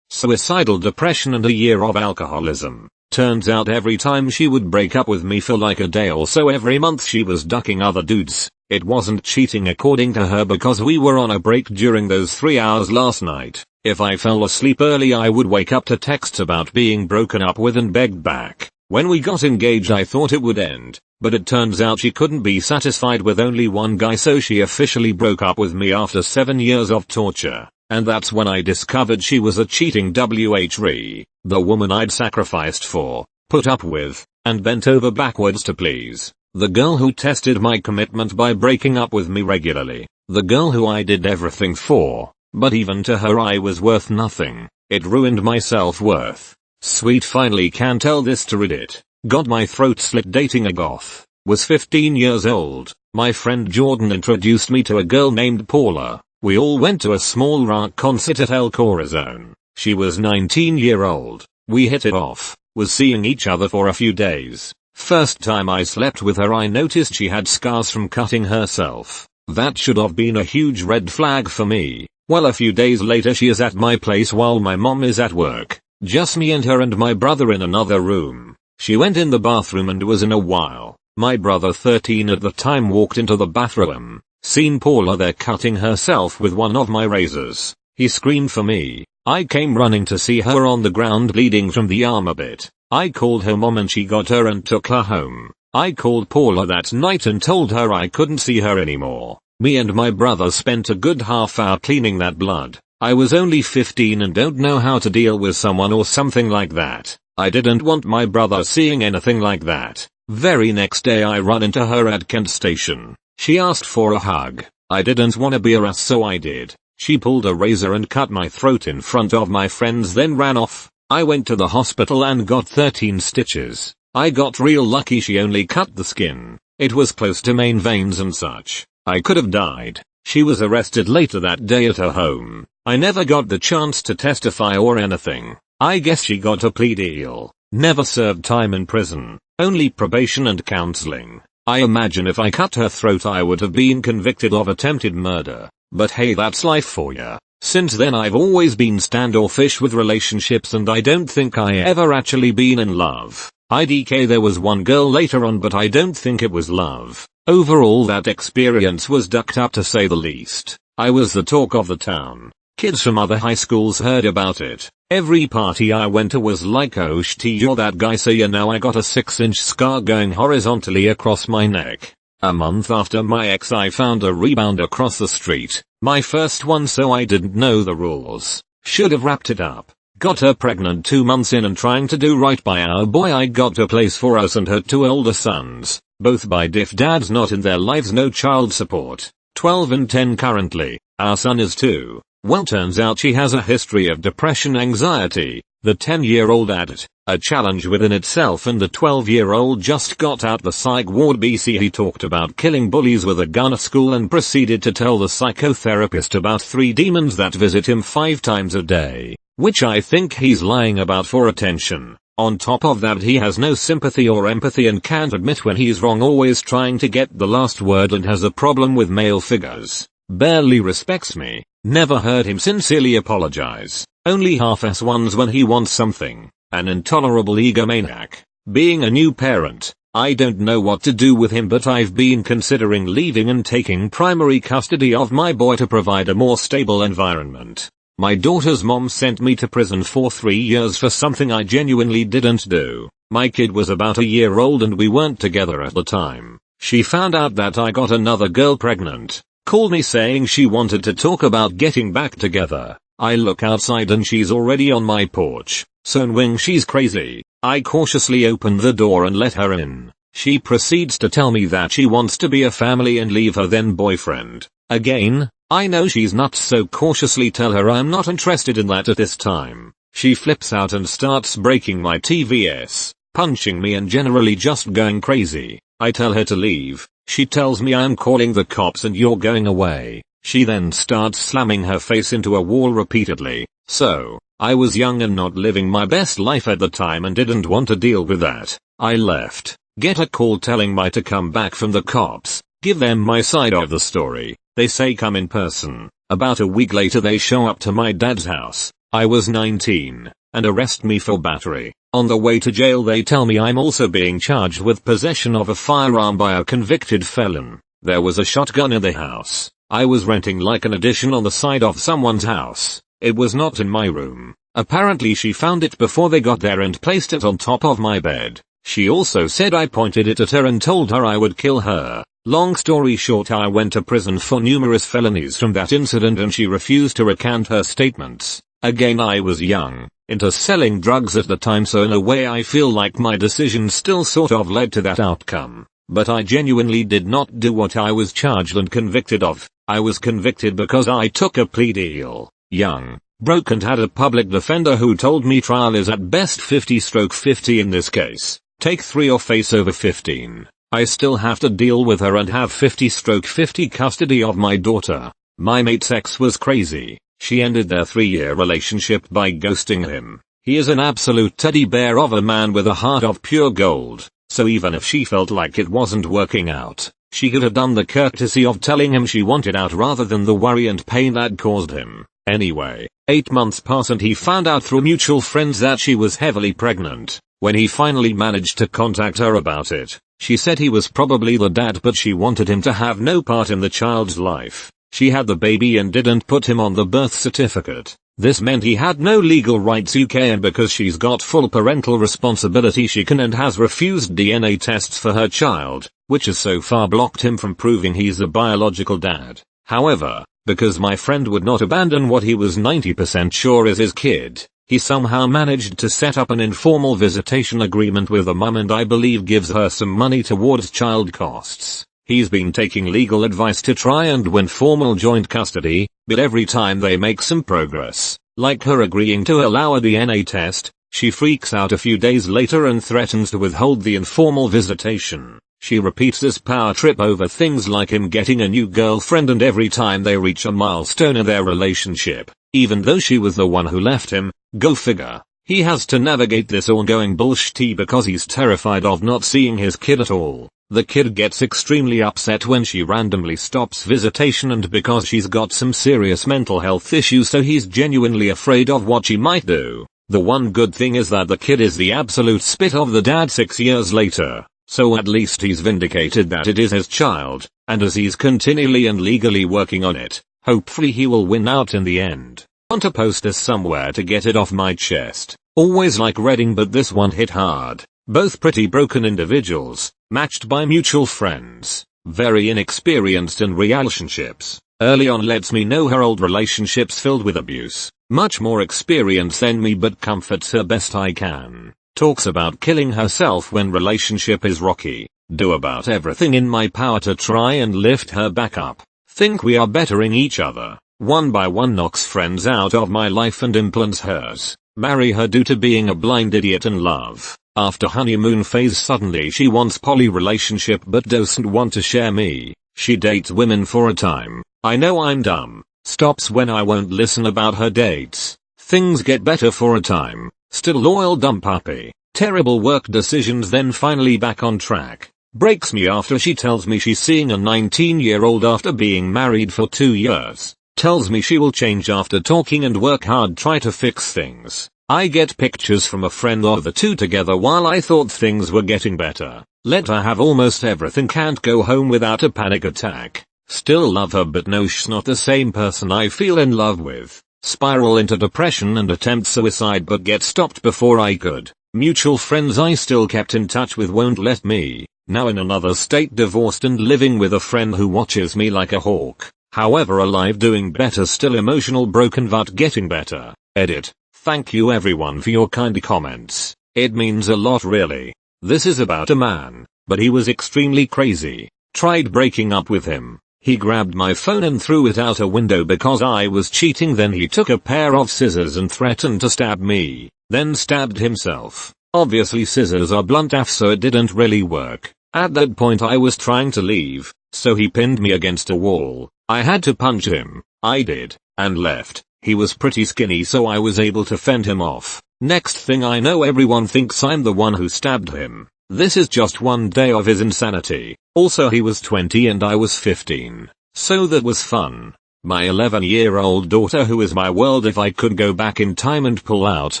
Suicidal depression and a year of alcoholism. Turns out every time she would break up with me for like a day or so every month she was ducking other dudes. It wasn't cheating according to her because we were on a break during those 3 hours last night. If I fell asleep early I would wake up to texts about being broken up with and begged back. When we got engaged I thought it would end, but it turns out she couldn't be satisfied with only one guy, so she officially broke up with me after 7 years of torture. And that's when I discovered she was a cheating WHRE, the woman I'd sacrificed for, put up with, and bent over backwards to please. The girl who tested my commitment by breaking up with me regularly. The girl who I did everything for, but even to her I was worth nothing. It ruined my self-worth. Sweet, finally can tell this to Reddit. Got my throat slit dating a goth. Was 15 years old. My friend Jordan introduced me to a girl named Paula. We all went to a small rock concert at El Corazon. She was 19-year-old. We hit it off, was seeing each other for a few days. First time I slept with her I noticed she had scars from cutting herself. That should have been a huge red flag for me. Well, a few days later she is at my place while my mom is at work. Just me and her and my brother in another room. She went in the bathroom and was in a while. My brother 13 at the time walked into the bathroom, seen Paula there cutting herself with one of my razors. He screamed for me. I came running to see her on the ground bleeding from the arm a bit. I called her mom and she got her and took her home. I called Paula that night and told her I couldn't see her anymore. Me and my brother spent a good half hour cleaning that blood. I was only 15 and don't know how to deal with someone or something like that. I didn't want my brother seeing anything like that. Very next day I run into her at Kent Station. She asked for a hug. I didn't want to be harassed so I did. She pulled a razor and cut my throat in front of my friends then ran off. I went to the hospital and got 13 stitches. I got real lucky she only cut the skin. It was close to main veins and such. I could have died. She was arrested later that day at her home. I never got the chance to testify or anything. I guess she got a plea deal. Never served time in prison. Only probation and counseling. I imagine if I cut her throat I would have been convicted of attempted murder. But hey, that's life for ya. Since then I've always been standoffish with relationships and I don't think I ever actually been in love. IDK there was one girl later on but I don't think it was love. Overall that experience was ducked up to say the least. I was the talk of the town. Kids from other high schools heard about it. Every party I went to was like, oh shit, you're that guy, so you know I got a 6-inch scar going horizontally across my neck. A month after my ex I found a rebound across the street. My first one, so I didn't know the rules. Should have wrapped it up. Got her pregnant 2 months in and trying to do right by our boy I got a place for us and her 2 older sons. Both by diff dads not in their lives, no child support. 12 and 10 currently. Our son is 2. Well, turns out she has a history of depression, anxiety. The 10-year-old added, a challenge within itself, and the 12-year-old just got out the psych ward. BC he talked about killing bullies with a gun at school and proceeded to tell the psychotherapist about 3 demons that visit him 5 times a day, which I think he's lying about for attention. On top of that he has no sympathy or empathy and can't admit when he's wrong, always trying to get the last word, and has a problem with male figures. Barely respects me. Never heard him sincerely apologize. Only half-ass ones when he wants something. An intolerable egomaniac. Being a new parent, I don't know what to do with him, but I've been considering leaving and taking primary custody of my boy to provide a more stable environment. My daughter's mom sent me to prison for 3 years for something I genuinely didn't do. My kid was about a year old and we weren't together at the time. She found out that I got another girl pregnant. Called me saying she wanted to talk about getting back together. I look outside and she's already on my porch. So knowing she's crazy, I cautiously opened the door and let her in. She proceeds to tell me that she wants to be a family and leave her then boyfriend. Again, I know she's nuts, so cautiously tell her I'm not interested in that at this time. She flips out and starts breaking my TVS, punching me and generally just going crazy. I tell her to leave. She tells me I'm calling the cops and you're going away. She then starts slamming her face into a wall repeatedly. So, I was young and not living my best life at the time and didn't want to deal with that. I left. Get a call telling me to come back from the cops. Give them my side of the story. They say come in person. About a week later they show up to my dad's house. I was 19. And arrest me for battery. On the way to jail they tell me I'm also being charged with possession of a firearm by a convicted felon. There was a shotgun in the house. I was renting like an addition on the side of someone's house. It was not in my room. Apparently she found it before they got there and placed it on top of my bed. She also said I pointed it at her and told her I would kill her. Long story short, I went to prison for numerous felonies from that incident and she refused to recant her statements. Again, I was young, into selling drugs at the time, so in a way I feel like my decision still sort of led to that outcome. But I genuinely did not do what I was charged and convicted of. I was convicted because I took a plea deal. Young, broke, and had a public defender who told me trial is at best 50/50 in this case. Take 3 or face over 15. I still have to deal with her and have 50/50 custody of my daughter. My mate's ex was crazy. She ended their 3-year relationship by ghosting him. He is an absolute teddy bear of a man with a heart of pure gold, so even if she felt like it wasn't working out, she could have done the courtesy of telling him she wanted out rather than the worry and pain that caused him. Anyway, 8 months passed and he found out through mutual friends that she was heavily pregnant. When he finally managed to contact her about it, she said he was probably the dad but she wanted him to have no part in the child's life. She had the baby and didn't put him on the birth certificate. This meant he had no legal rights UK, and because she's got full parental responsibility she can and has refused DNA tests for her child, which has so far blocked him from proving he's the biological dad. However, because my friend would not abandon what he was 90% sure is his kid, he somehow managed to set up an informal visitation agreement with the mum and I believe gives her some money towards child costs. He's been taking legal advice to try and win formal joint custody, but every time they make some progress, like her agreeing to allow a DNA test, she freaks out a few days later and threatens to withhold the informal visitation. She repeats this power trip over things like him getting a new girlfriend and every time they reach a milestone in their relationship, even though she was the one who left him, go figure, he has to navigate this ongoing bullshit because he's terrified of not seeing his kid at all. The kid gets extremely upset when she randomly stops visitation and because she's got some serious mental health issues so he's genuinely afraid of what she might do. The one good thing is that the kid is the absolute spit of the dad 6 years later, so at least he's vindicated that it is his child, and as he's continually and legally working on it, hopefully he will win out in the end. Want to post this somewhere to get it off my chest. Always like reading but this one hit hard. Both pretty broken individuals, matched by mutual friends, very inexperienced in relationships. Early on lets me know her old relationships filled with abuse. Much more experience than me but comforts her best I can. Talks about killing herself when relationship is rocky. Do about everything in my power to try and lift her back up. Think we are bettering each other. One by one knocks friends out of my life and implants hers. Marry her due to being a blind idiot in love. After honeymoon phase suddenly she wants poly relationship but doesn't want to share me. She dates women for a time. I know I'm dumb. Stops when I won't listen about her dates. Things get better for a time. Still loyal dumb puppy. Terrible work decisions then finally back on track. Breaks me after she tells me she's seeing a 19-year-old after being married for 2 years. Tells me she will change after talking and work hard try to fix things. I get pictures from a friend of the two together while I thought things were getting better. Let her have almost everything, can't go home without a panic attack. Still love her but no, she's not the same person I feel in love with. Spiral into depression and attempt suicide but get stopped before I could. Mutual friends I still kept in touch with won't let me. Now in another state, divorced and living with a friend who watches me like a hawk. However alive, doing better, still emotional, broken but getting better. Edit. Thank you everyone for your kind comments. It means a lot really. This is about a man, but he was extremely crazy. Tried breaking up with him. He grabbed my phone and threw it out a window because I was cheating. Then he took a pair of scissors and threatened to stab me. Then stabbed himself. Obviously scissors are blunt AF so it didn't really work. At that point I was trying to leave, so he pinned me against a wall. I had to punch him. I did, and left. He was pretty skinny so I was able to fend him off. Next thing I know everyone thinks I'm the one who stabbed him. This is just one day of his insanity. Also he was 20 and I was 15. So that was fun. My 11-year-old daughter who is my world. If I could go back in time and pull out,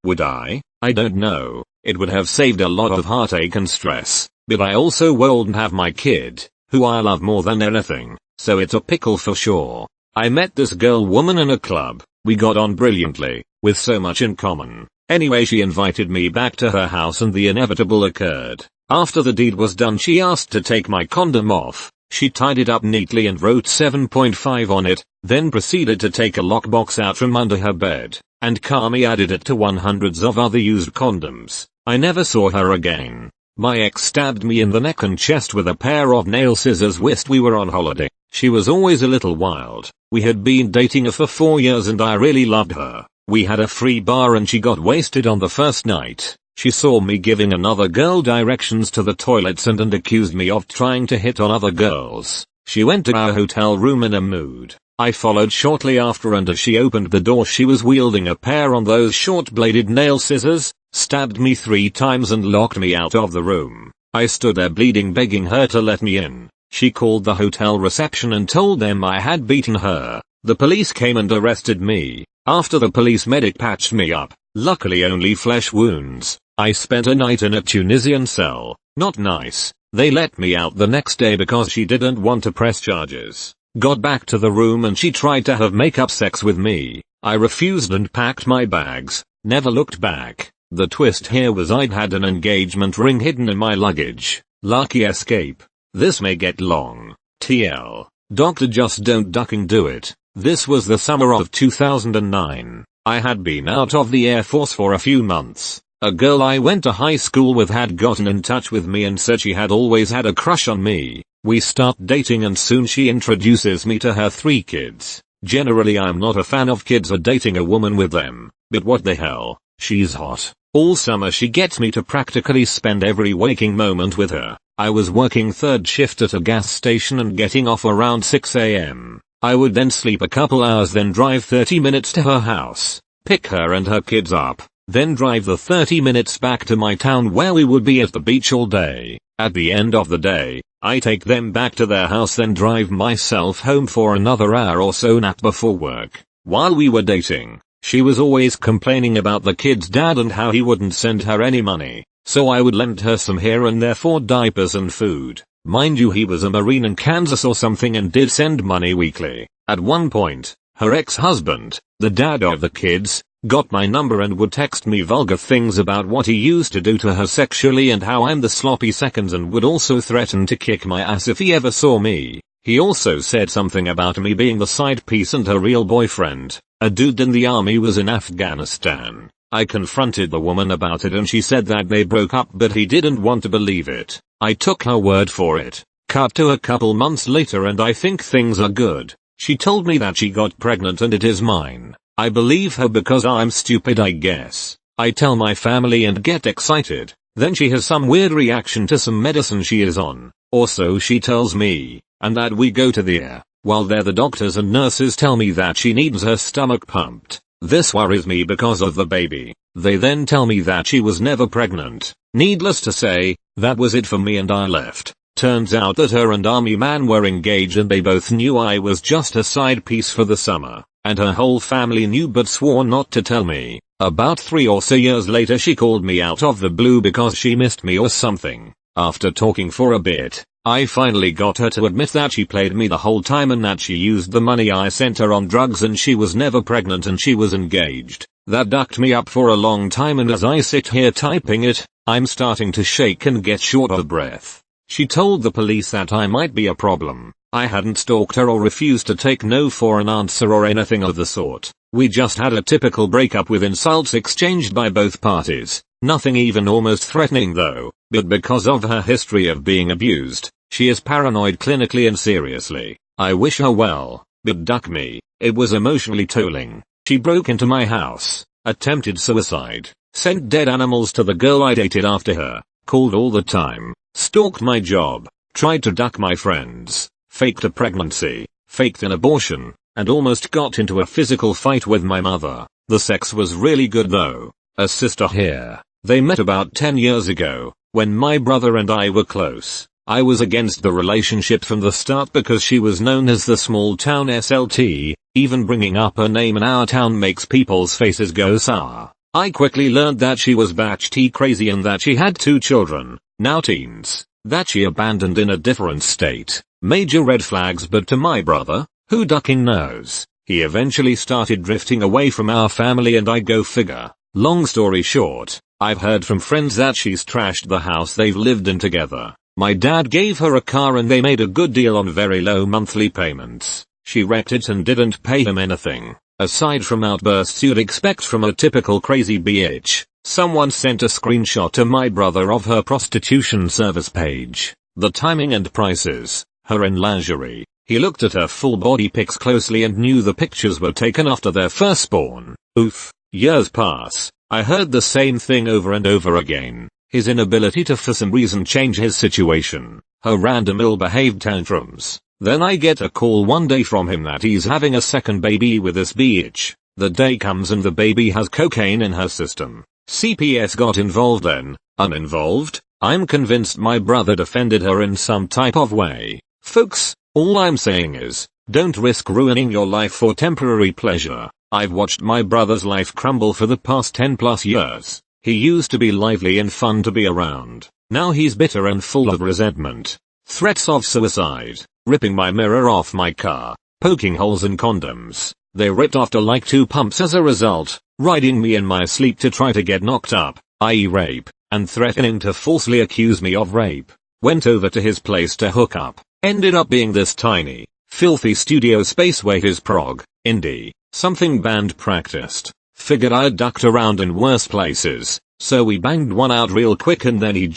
would I? I don't know. It would have saved a lot of heartache and stress. But I also won't have my kid, who I love more than anything. So it's a pickle for sure. I met this girl woman in a club. We got on brilliantly, with so much in common. Anyway, she invited me back to her house and the inevitable occurred. After the deed was done she asked to take my condom off. She tied it up neatly and wrote 7.5 on it, then proceeded to take a lockbox out from under her bed, and calmly added it to hundreds of other used condoms. I never saw her again. My ex stabbed me in the neck and chest with a pair of nail scissors whilst we were on holiday. She was always a little wild. We had been dating her for 4 years and I really loved her. We had a free bar and she got wasted on the first night. She saw me giving another girl directions to the toilets and accused me of trying to hit on other girls. She went to our hotel room in a mood. I followed shortly after, and as she opened the door she was wielding a pair of those short-bladed nail scissors, stabbed me 3 times and locked me out of the room. I stood there bleeding, begging her to let me in. She called the hotel reception and told them I had beaten her. The police came and arrested me. After the police medic patched me up, luckily only flesh wounds, I spent a night in a Tunisian cell. Not nice. They let me out the next day because she didn't want to press charges. Got back to the room and she tried to have make-up sex with me. I refused and packed my bags. Never looked back. The twist here was I'd had an engagement ring hidden in my luggage. Lucky escape. This may get long. TL. Doctor, just don't ducking do it. This was the summer of 2009. I had been out of the Air Force for a few months. A girl I went to high school with had gotten in touch with me and said she had always had a crush on me. We start dating and soon she introduces me to her 3 kids. Generally I'm not a fan of kids or dating a woman with them, but what the hell, she's hot. All summer she gets me to practically spend every waking moment with her. I was working 3rd shift at a gas station and getting off around 6 AM. I would then sleep a couple hours, then drive 30 minutes to her house, pick her and her kids up, then drive the 30 minutes back to my town where we would be at the beach all day. At the end of the day, I take them back to their house, then drive myself home for another hour or so nap before work. While we were dating, she was always complaining about the kid's dad and how he wouldn't send her any money, so I would lend her some here and there for diapers and food. Mind you, he was a Marine in Kansas or something and did send money weekly. At one point, her ex-husband, the dad of the kids, got my number and would text me vulgar things about what he used to do to her sexually and how I'm the sloppy seconds, and would also threaten to kick my ass if he ever saw me. He also said something about me being the side piece and her real boyfriend, a dude in the army, was in Afghanistan. I confronted the woman about it and she said that they broke up, but he didn't want to believe it. I took her word for it. Cut to a couple months later and I think things are good. She told me that she got pregnant and it is mine. I believe her because I'm stupid, I guess. I tell my family and get excited. Then she has some weird reaction to some medicine she is on, or so she tells me, and that we go to the ER. While there the doctors and nurses tell me that she needs her stomach pumped. This worries me because of the baby. They then tell me that she was never pregnant. Needless to say, that was it for me and I left. Turns out that her and army man were engaged and they both knew I was just a side piece for the summer. And her whole family knew but swore not to tell me. About 3 or so years later she called me out of the blue because she missed me or something. After talking for a bit, I finally got her to admit that she played me the whole time and that she used the money I sent her on drugs and she was never pregnant and she was engaged. That ducked me up for a long time, and as I sit here typing it, I'm starting to shake and get short of breath. She told the police that I might be a problem. I hadn't stalked her or refused to take no for an answer or anything of the sort. We just had a typical breakup with insults exchanged by both parties. Nothing even almost threatening though, but because of her history of being abused, she is paranoid clinically and seriously. I wish her well, but duck me. It was emotionally tolling. She broke into my house, attempted suicide, sent dead animals to the girl I dated after her, called all the time, stalked my job, tried to duck my friends, faked a pregnancy, faked an abortion, and almost got into a physical fight with my mother. The sex was really good though. A sister here. They met about 10 years ago, when my brother and I were close. I was against the relationship from the start because she was known as the small town SLT, even bringing up her name in our town makes people's faces go sour. I quickly learned that she was batch T crazy and that she had 2 children, now teens, that she abandoned in a different state. Major red flags, but to my brother, who ducking knows, he eventually started drifting away from our family and I go figure. Long story short, I've heard from friends that she's trashed the house they've lived in together. My dad gave her a car and they made a good deal on very low monthly payments. She wrecked it and didn't pay him anything, aside from outbursts you'd expect from a typical crazy bitch. Someone sent a screenshot to my brother of her prostitution service page. The timing and prices, her in lingerie. He looked at her full body pics closely and knew the pictures were taken after their firstborn. Oof. Years pass. I heard the same thing over and over again. His inability to for some reason change his situation. Her random ill-behaved tantrums. Then I get a call one day from him that he's having a second baby with this bitch. The day comes and the baby has cocaine in her system. CPS got involved then. Uninvolved? I'm convinced my brother defended her in some type of way. Folks, all I'm saying is, don't risk ruining your life for temporary pleasure. I've watched my brother's life crumble for the past 10+ years. He used to be lively and fun to be around. Now he's bitter and full of resentment. Threats of suicide, ripping my mirror off my car, poking holes in condoms. They ripped after like 2 pumps as a result, riding me in my sleep to try to get knocked up, i.e. rape, and threatening to falsely accuse me of rape. Went over to his place to hook up. Ended up being this tiny, filthy studio space where his prog, indie, something band practiced. Figured I'd ducked around in worse places, so we banged one out real quick and then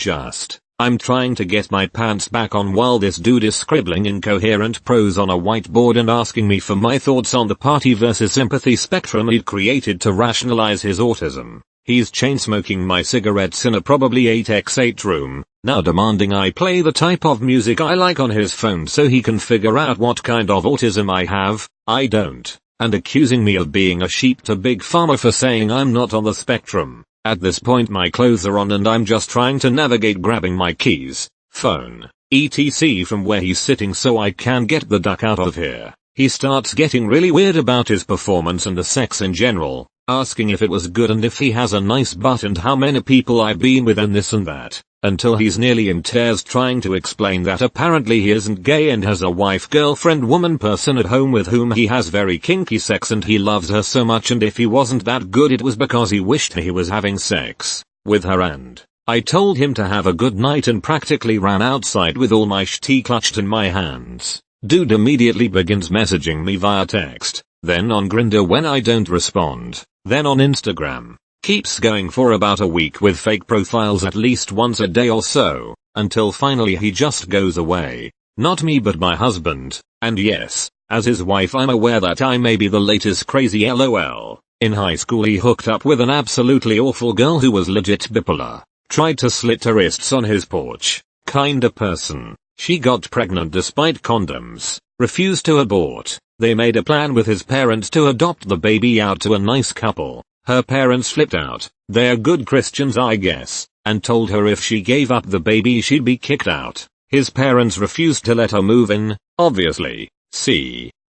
I'm trying to get my pants back on while this dude is scribbling incoherent prose on a whiteboard and asking me for my thoughts on the party versus sympathy spectrum he'd created to rationalize his autism. He's chain-smoking my cigarettes in a probably 8x8 room, now demanding I play the type of music I like on his phone so he can figure out what kind of autism I have. I don't. And accusing me of being a sheep to Big Pharma for saying I'm not on the spectrum. At this point my clothes are on and I'm just trying to navigate grabbing my keys, phone, etc. from where he's sitting so I can get the duck out of here. He starts getting really weird about his performance and the sex in general, asking if it was good and if he has a nice butt and how many people I've been with and this and that, until he's nearly in tears trying to explain that apparently he isn't gay and has a wife, girlfriend, woman person at home with whom he has very kinky sex and he loves her so much and if he wasn't that good it was because he wished he was having sex with her. And I told him to have a good night and practically ran outside with all my shit clutched in my hands. Dude immediately begins messaging me via text, then on Grindr when I don't respond, then on Instagram. Keeps going for about a week with fake profiles at least once a day or so, until finally he just goes away. Not me but my husband, and yes, as his wife I'm aware that I may be the latest crazy LOL. In high school he hooked up with an absolutely awful girl who was legit bipolar. Tried to slit her wrists on his porch. Kinda person. She got pregnant despite condoms. Refused to abort. They made a plan with his parents to adopt the baby out to a nice couple. Her parents flipped out, they're good Christians I guess, and told her if she gave up the baby she'd be kicked out. His parents refused to let her move in, obviously.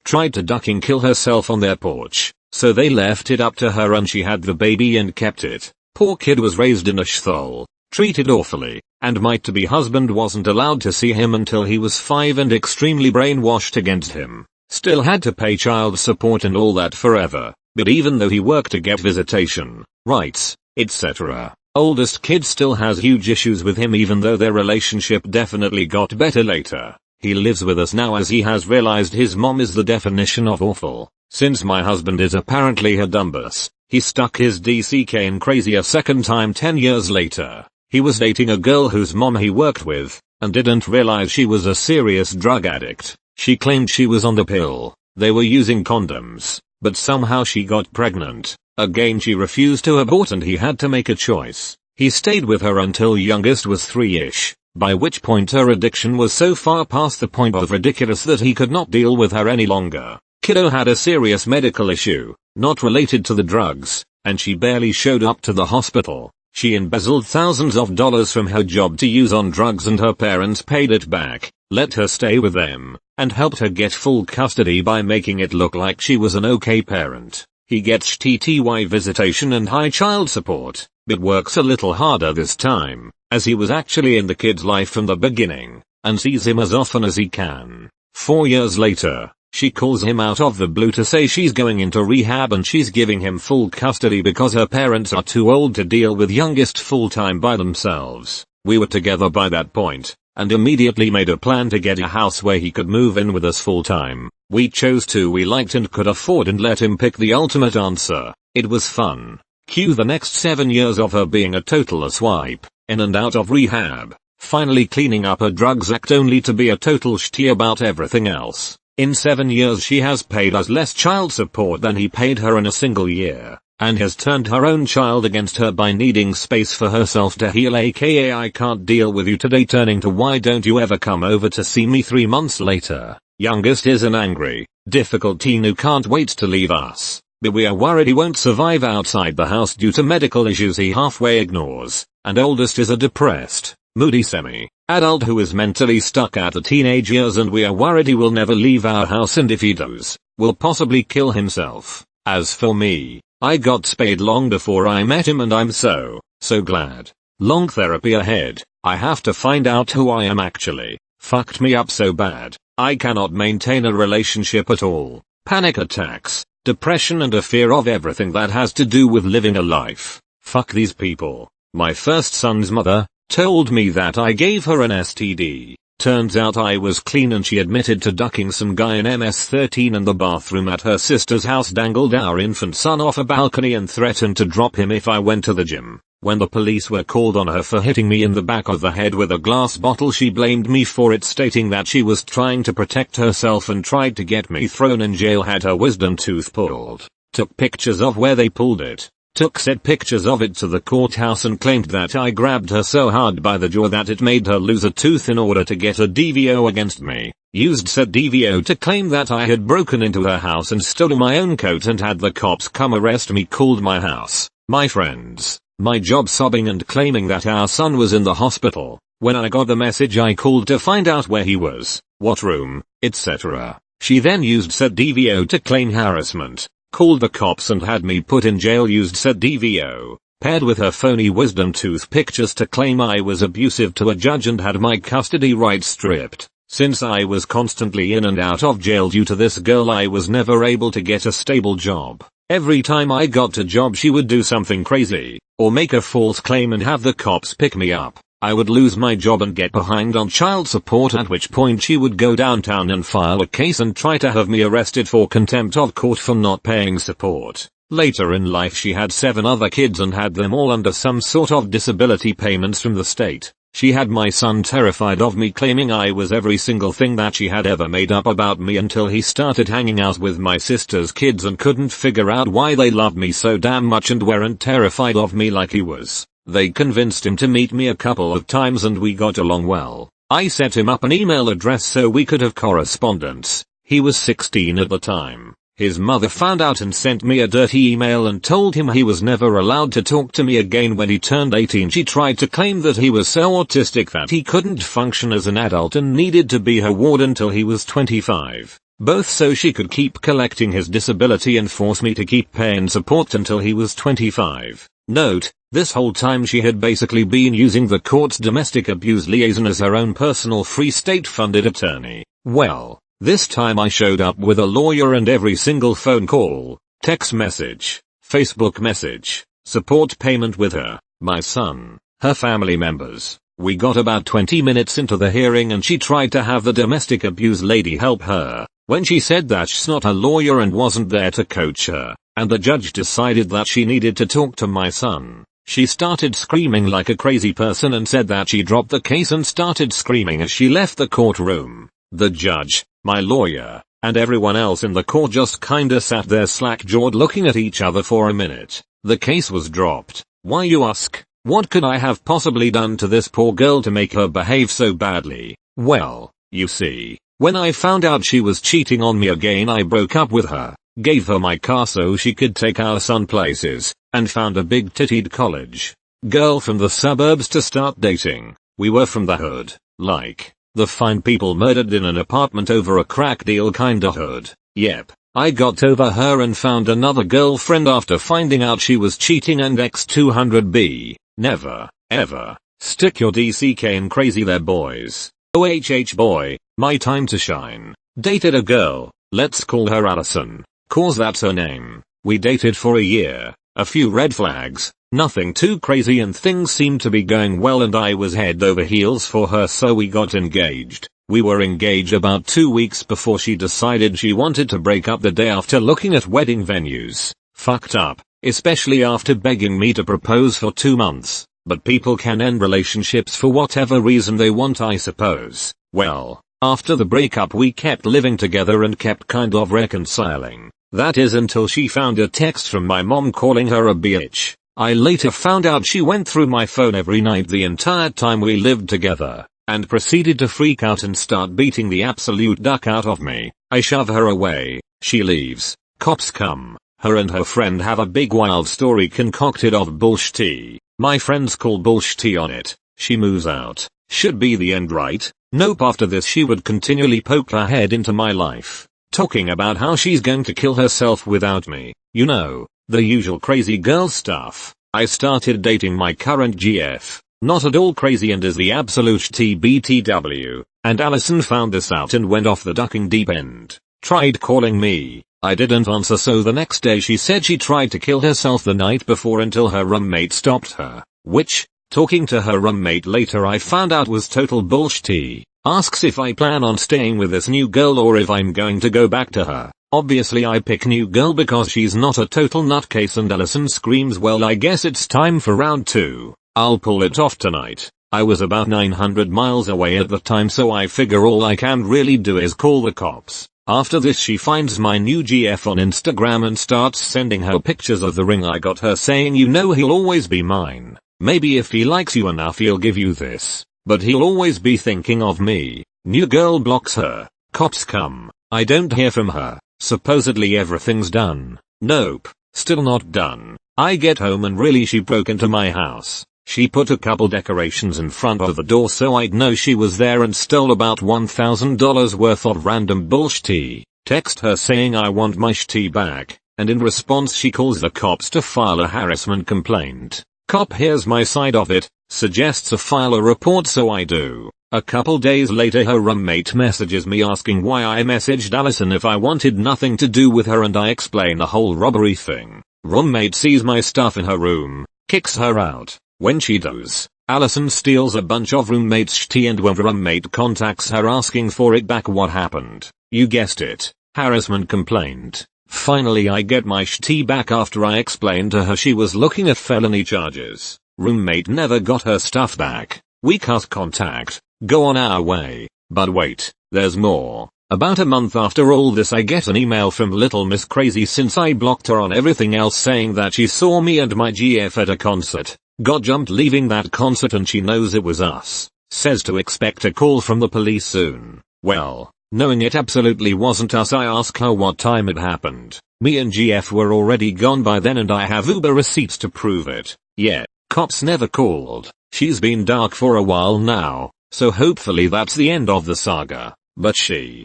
Tried to ducking kill herself on their porch, so they left it up to her and she had the baby and kept it. Poor kid was raised in a shithole, treated awfully, and my to-be husband wasn't allowed to see him until he was 5 and extremely brainwashed against him. Still had to pay child support and all that forever. But even though he worked to get visitation, rights, etc., oldest kid still has huge issues with him even though their relationship definitely got better later. He lives with us now as he has realized his mom is the definition of awful. Since my husband is apparently a dumbass, he stuck his DCK in crazy a second time 10 years later. He was dating a girl whose mom he worked with, and didn't realize she was a serious drug addict. She claimed she was on the pill. They were using condoms. But somehow she got pregnant. Again she refused to abort and he had to make a choice. He stayed with her until youngest was 3-ish, by which point her addiction was so far past the point of ridiculous that he could not deal with her any longer. Kiddo had a serious medical issue, not related to the drugs, and she barely showed up to the hospital. She embezzled thousands of dollars from her job to use on drugs and her parents paid it back, let her stay with them, and helped her get full custody by making it look like she was an okay parent. He gets TTY visitation and high child support, but works a little harder this time, as he was actually in the kid's life from the beginning, and sees him as often as he can. 4 years later, she calls him out of the blue to say she's going into rehab and she's giving him full custody because her parents are too old to deal with youngest full-time by themselves. We were together by that point, and immediately made a plan to get a house where he could move in with us full-time. We chose two we liked and could afford and let him pick the ultimate answer. It was fun. Cue the next 7 years of her being a total swipe, in and out of rehab, finally cleaning up her drugs act only to be a total shitty about everything else. In 7 years she has paid us less child support than he paid her in a single year. and has turned her own child against her by needing space for herself to heal, aka I can't deal with you today, turning to why don't you ever come over to see me 3 months later. Youngest is an angry, difficult teen who can't wait to leave us, but we are worried he won't survive outside the house due to medical issues he halfway ignores, and oldest is a depressed, moody semi-adult who is mentally stuck at the teenage years, and we are worried he will never leave our house, and if he does, will possibly kill himself. As for me, I got spayed long before I met him and I'm so glad. Long therapy ahead. I have to find out who I am actually. Fucked me up so bad. I cannot maintain a relationship at all. Panic attacks, depression and a fear of everything that has to do with living a life. Fuck these people. My first son's mother told me that I gave her an STD. Turns out I was clean and she admitted to ducking some guy in MS-13 in the bathroom at her sister's house, dangled our infant son off a balcony and threatened to drop him if I went to the gym. When the police were called on her for hitting me in the back of the head with a glass bottle, she blamed me for it, stating that she was trying to protect herself and tried to get me thrown in jail, had her wisdom tooth pulled. Took pictures of where they pulled it. Took said pictures of it to the courthouse and claimed that I grabbed her so hard by the jaw that it made her lose a tooth in order to get a DVO against me. Used said DVO to claim that I had broken into her house and stolen my own coat and had the cops come arrest me. Called my house, my friends, my job, sobbing and claiming that our son was in the hospital. When I got the message, I called to find out where he was, what room, etc. She then used said DVO to claim harassment. Called the cops and had me put in jail. Used said DVO, paired with her phony wisdom tooth pictures, to claim I was abusive to a judge and had my custody rights stripped. Since I was constantly in and out of jail due to this girl, I was never able to get a stable job. Every time I got a job she would do something crazy, or make a false claim and have the cops pick me up. I would lose my job and get behind on child support, at which point she would go downtown and file a case and try to have me arrested for contempt of court for not paying support. Later in life she had 7 other kids and had them all under some sort of disability payments from the state. She had my son terrified of me, claiming I was every single thing that she had ever made up about me, until he started hanging out with my sister's kids and couldn't figure out why they loved me so damn much and weren't terrified of me like he was. They convinced him to meet me a couple of times and we got along well. I set him up an email address so we could have correspondence. He was 16 at the time. His mother found out and sent me a dirty email and told him he was never allowed to talk to me again when he turned 18. She tried to claim that he was so autistic that he couldn't function as an adult and needed to be her ward until he was 25. Both so she could keep collecting his disability and force me to keep paying support until he was 25. Note, this whole time she had basically been using the court's domestic abuse liaison as her own personal free state-funded attorney. Well, this time I showed up with a lawyer, and every single phone call, text message, Facebook message, support payment with her, my son, her family members. We got about 20 minutes into the hearing and she tried to have the domestic abuse lady help her, when she said that she's not a lawyer and wasn't there to coach her, and the judge decided that she needed to talk to my son. She started screaming like a crazy person and said that she dropped the case and started screaming as she left the courtroom. The judge, my lawyer, and everyone else in the court just kinda sat there slack-jawed looking at each other for a minute. The case was dropped. Why, you ask? What could I have possibly done to this poor girl to make her behave so badly? Well, you see, when I found out she was cheating on me again, I broke up with her, gave her my car so she could take our son places, and found a big-tittied college girl from the suburbs to start dating. We were from the hood, like the fine people murdered in an apartment over a crack deal kinda hood. Yep, I got over her and found another girlfriend after finding out she was cheating and X200B. Never, ever, stick your DCK in crazy there, boys. OHH boy, my time to shine. Dated a girl, let's call her Allison, cause that's her name. We dated for a year, a few red flags, nothing too crazy, and things seemed to be going well and I was head over heels for her, so we got engaged. We were engaged about 2 weeks before she decided she wanted to break up the day after looking at wedding venues. Fucked up, especially after begging me to propose for 2 months, but people can end relationships for whatever reason they want, I suppose. Well, after the breakup we kept living together and kept kind of reconciling. That is until she found a text from my mom calling her a bitch. I later found out she went through my phone every night the entire time we lived together, and proceeded to freak out and start beating the absolute duck out of me. I shove her away, she leaves, cops come, her and her friend have a big wild story concocted of bullshit. My friends call bullshit on it, she moves out. Should be the end, right? Nope. After this she would continually poke her head into my life, talking about how she's going to kill herself without me. You know, the usual crazy girl stuff. I started dating my current GF, not at all crazy and is the absolute TBTW, and Allison found this out and went off the ducking deep end. Tried calling me, I didn't answer, so the next day she said she tried to kill herself the night before until her roommate stopped her, which, talking to her roommate later, I found out was total bullshit. Asks if I plan on staying with this new girl or if I'm going to go back to her. Obviously I pick new girl because she's not a total nutcase, and Allison screams, well, I guess it's time for round 2. I'll pull it off tonight. I was about 900 miles away at the time, so I figure all I can really do is call the cops. After this she finds my new GF on Instagram and starts sending her pictures of the ring I got her, saying, you know, he'll always be mine. Maybe if he likes you enough he'll give you this, but he'll always be thinking of me. New girl blocks her. Cops come. I don't hear from her. Supposedly everything's done. Nope, still not done. I get home and really she broke into my house. She put a couple decorations in front of the door so I'd know she was there and stole about $1,000 worth of random bullshit. Text her saying I want my shit back, and in response she calls the cops to file a harassment complaint. Cop hears my side of it, suggests to file a report, so I do. A couple days later her roommate messages me asking why I messaged Allison if I wanted nothing to do with her, and I explain the whole robbery thing. Roommate sees my stuff in her room, kicks her out. When she does, Allison steals a bunch of roommate's shit, and when roommate contacts her asking for it back, what happened? You guessed it, harassment complaint. Finally I get my shit back after I explained to her she was looking at felony charges. Roommate never got her stuff back. We cut contact, go on our way. But wait, there's more. About a month after all this I get an email from Little Miss Crazy, since I blocked her on everything else, saying that she saw me and my GF at a concert, got jumped leaving that concert, and she knows it was us. Says to expect a call from the police soon. Well, knowing it absolutely wasn't us, I ask her what time it happened. Me and GF were already gone by then and I have Uber receipts to prove it. Yeah, cops never called. She's been dark for a while now, so hopefully that's the end of the saga. But she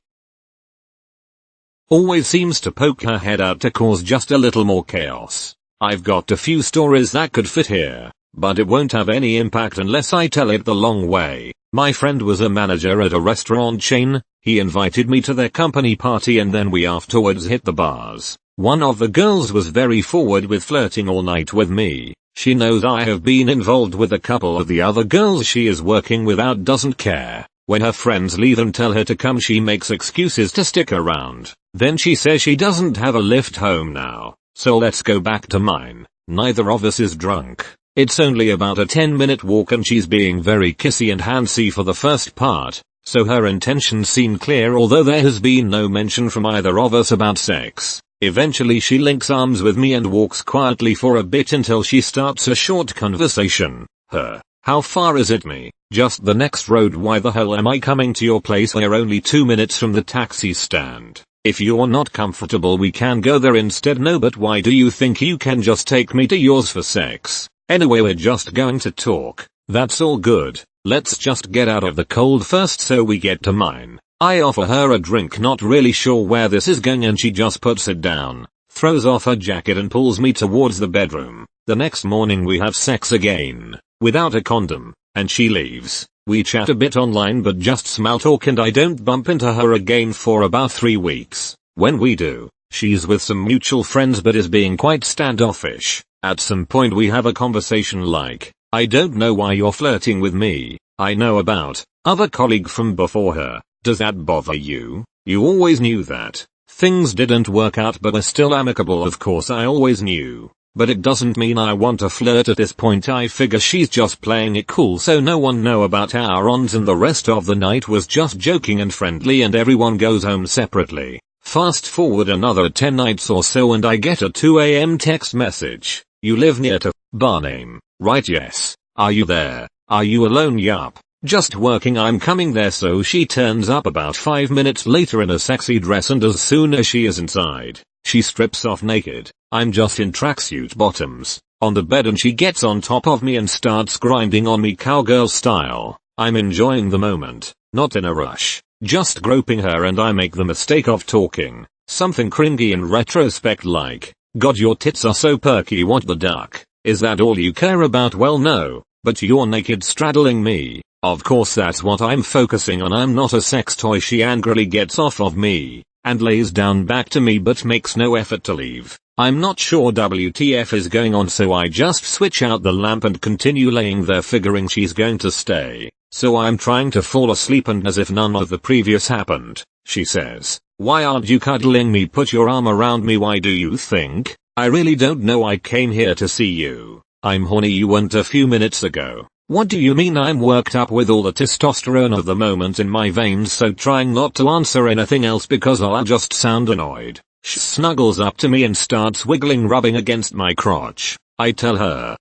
always seems to poke her head out to cause just a little more chaos. I've got a few stories that could fit here, but it won't have any impact unless I tell it the long way. My friend was a manager at a restaurant chain. He invited me to their company party and then we afterwards hit the bars. One of the girls was very forward with flirting all night with me. She knows I have been involved with a couple of the other girls she is working with out, doesn't care. When her friends leave and tell her to come, she makes excuses to stick around. Then she says she doesn't have a lift home now, so let's go back to mine. Neither of us is drunk. It's only about a 10-minute walk and she's being very kissy and handsy for the first part, so her intentions seem clear, although there has been no mention from either of us about sex. Eventually she links arms with me and walks quietly for a bit until she starts a short conversation. Her, how far is it? Me, just the next road. Why the hell am I coming to your place? We're only 2 minutes from the taxi stand. If you're not comfortable we can go there instead. No, but why do you think you can just take me to yours for sex? Anyway, we're just going to talk. That's all good. Let's just get out of the cold first so we get to mine. I offer her a drink, not really sure where this is going, and she just puts it down, throws off her jacket and pulls me towards the bedroom. The next morning we have sex again, without a condom, and she leaves. We chat a bit online but just small talk, and I don't bump into her again for about 3 weeks. When we do, she's with some mutual friends but is being quite standoffish. At some point we have a conversation like, I don't know why you're flirting with me. I know about other colleague from before her. Does that bother you? You always knew that. Things didn't work out but we're still amicable. Of course I always knew, but it doesn't mean I want to flirt at this point. I figure she's just playing it cool so no one know about our ons, and the rest of the night was just joking and friendly and everyone goes home separately. Fast forward another 10 nights or so and I get a 2 a.m. text message. You live near to bar name, right? Yes. Are you there? Are you alone? Yup. Just working, I'm coming there. So she turns up about 5 minutes later in a sexy dress, and as soon as she is inside, she strips off naked. I'm just in tracksuit bottoms on the bed and she gets on top of me and starts grinding on me cowgirl style. I'm enjoying the moment, not in a rush, just groping her, and I make the mistake of talking something cringy in retrospect like, God, your tits are so perky, what the duck? Is that all you care about? Well, no, but you're naked straddling me. Of course that's what I'm focusing on. I'm not a sex toy. She angrily gets off of me and lays down back to me but makes no effort to leave. I'm not sure WTF is going on, so I just switch out the lamp and continue laying there figuring she's going to stay. So I'm trying to fall asleep, and as if none of the previous happened, she says, "Why aren't you cuddling me? Put your arm around me. Why do you think? I really don't know. I came here to see you. I'm horny. You went a few minutes ago." What do you mean? I'm worked up with all the testosterone of the moment in my veins, so trying not to answer anything else because I'll just sound annoyed. She snuggles up to me and starts wiggling, rubbing against my crotch. I tell her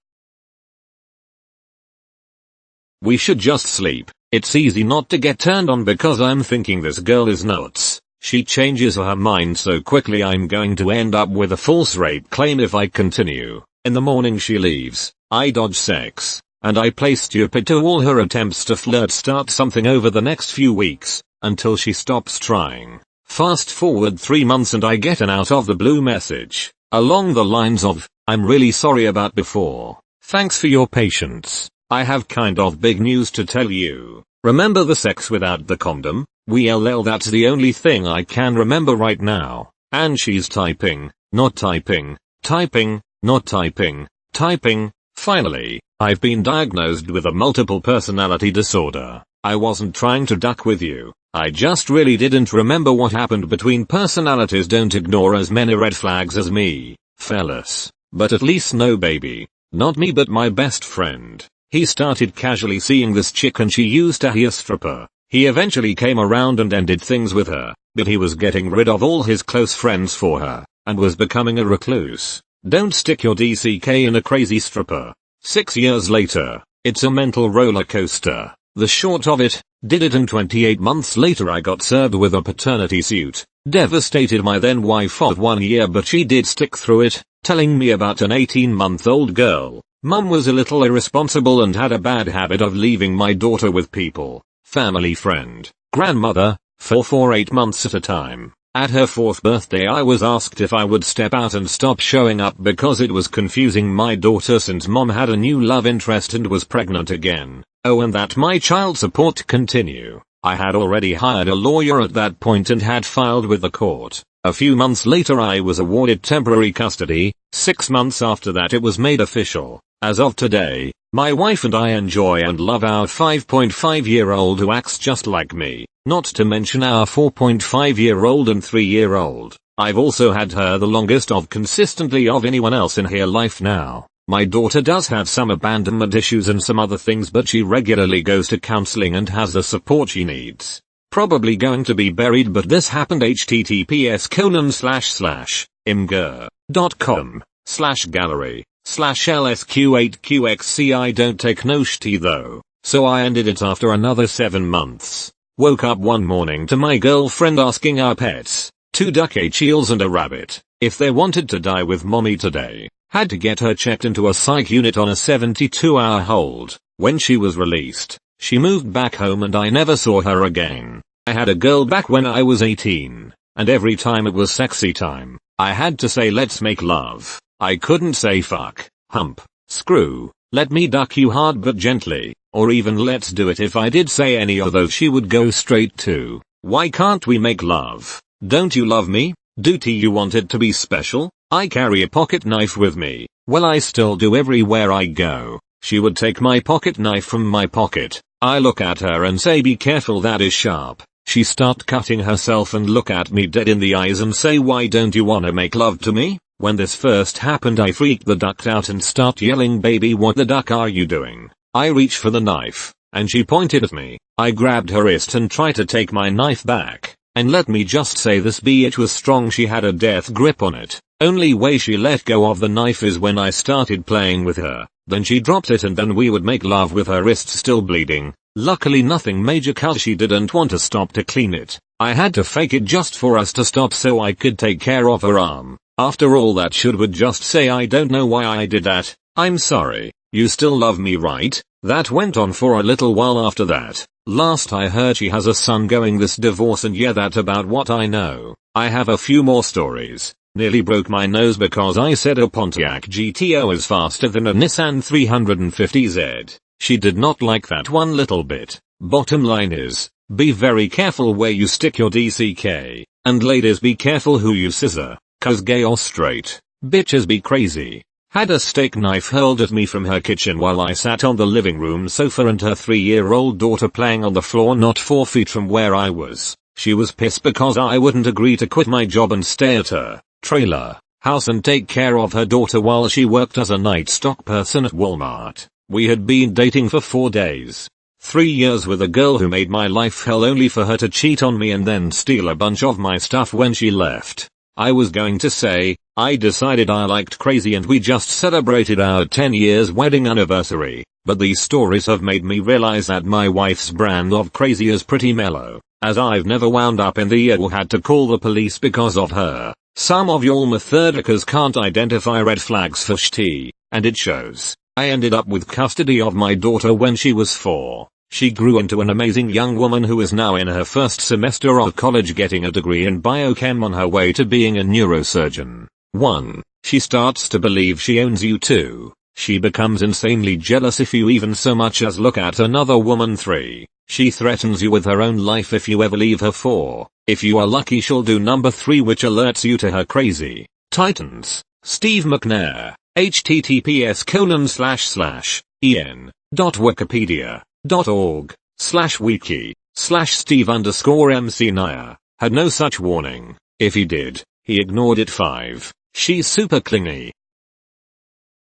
we should just sleep. It's easy not to get turned on because I'm thinking this girl is nuts. She changes her mind so quickly I'm going to end up with a false rape claim if I continue. In the morning she leaves. I dodge sex, and I play stupid to all her attempts to start something over the next few weeks, until she stops trying. Fast forward 3 months and I get an out of the blue message, along the lines of, "I'm really sorry about before. Thanks for your patience. I have kind of big news to tell you. Remember the sex without the condom? That's the only thing I can remember right now." And she's typing, not typing, typing, not typing, typing. Finally, I've been diagnosed with a multiple personality disorder. I wasn't trying to duck with you. I just really didn't remember what happened between personalities. Don't ignore as many red flags as me, fellas. But at least no baby. Not me, but my best friend. He started casually seeing this chick and she used to be a stripper. He eventually came around and ended things with her, but he was getting rid of all his close friends for her, and was becoming a recluse. Don't stick your DCK in a crazy stripper. 6 years later, it's a mental roller coaster. The short of it, did it, and 28 months later I got served with a paternity suit. Devastated my then wife of 1 year, but she did stick through it, telling me about an 18-month-old girl. Mum was a little irresponsible and had a bad habit of leaving my daughter with people, family friend, grandmother, for 8 months at a time. At her 4th birthday I was asked if I would step out and stop showing up because it was confusing my daughter since mom had a new love interest and was pregnant again. Oh, and that my child support continue. I had already hired a lawyer at that point and had filed with the court. A few months later I was awarded temporary custody. 6 months after that it was made official. As of today, my wife and I enjoy and love our 5.5-year-old who acts just like me, not to mention our 4.5-year-old and 3-year-old. I've also had her the longest of consistently of anyone else in her life now. My daughter does have some abandonment issues and some other things, but she regularly goes to counseling and has the support she needs. Probably going to be buried, but this happened. https://imgur.com/gallery/lsq8qxc. I don't take no shit though, so I ended it after another 7 months. Woke up one morning to my girlfriend asking our pets, 2 duck, a eels and a rabbit, if they wanted to die with mommy today. Had to get her checked into a psych unit on a 72-hour hold. When she was released, she moved back home and I never saw her again. I had a girl back when I was 18, and every time it was sexy time, I had to say let's make love. I couldn't say fuck, hump, screw, let me duck you hard but gently, or even let's do it if I did say any of those. She would go straight to, why can't we make love? Don't you love me? Do you want it to be special? I carry a pocket knife with me. Well, I still do everywhere I go. She would take my pocket knife from my pocket. I look at her and say be careful, that is sharp. She start cutting herself and look at me dead in the eyes and say, why don't you wanna make love to me? When this first happened I freaked the duck out and start yelling, baby what the duck are you doing? I reach for the knife, and she pointed at me. I grabbed her wrist and tried to take my knife back. And let me just say this bitch was strong, she had a death grip on it. Only way she let go of the knife is when I started playing with her. Then she dropped it and then we would make love with her wrist still bleeding. Luckily nothing major cause she didn't want to stop to clean it. I had to fake it just for us to stop so I could take care of her arm. After all that would just say I don't know why I did that. I'm sorry. You still love me, right? That went on for a little while after that. Last I heard she has a son going this divorce, and yeah, that's about what I know. I have a few more stories. Nearly broke my nose because I said a Pontiac GTO is faster than a Nissan 350Z. She did not like that one little bit. Bottom line is, be very careful where you stick your DCK. And ladies, be careful who you scissor. Cause gay or straight, bitches be crazy. Had a steak knife hurled at me from her kitchen while I sat on the living room sofa and her 3-year-old daughter playing on the floor not 4 feet from where I was. She was pissed because I wouldn't agree to quit my job and stay at her trailer house and take care of her daughter while she worked as a night stock person at Walmart. We had been dating for 4 days. 3 years with a girl who made my life hell only for her to cheat on me and then steal a bunch of my stuff when she left. I was going to say, I decided I liked crazy and we just celebrated our 10 years wedding anniversary, but these stories have made me realize that my wife's brand of crazy is pretty mellow, as I've never wound up in the ER or had to call the police because of her. Some of y'all methodicas can't identify red flags for shit, and it shows. I ended up with custody of my daughter when she was 4. She grew into an amazing young woman who is now in her first semester of college getting a degree in biochem on her way to being a neurosurgeon. 1. She starts to believe she owns you. 2. She becomes insanely jealous if you even so much as look at another woman. 3. She threatens you with her own life if you ever leave her. 4. If you are lucky she'll do number 3, which alerts you to her crazy titans. Steve McNair. https://en.wikipedia.org/wiki/Steve_MC Nair had no such warning. If he did, he ignored it. 5. She's super clingy.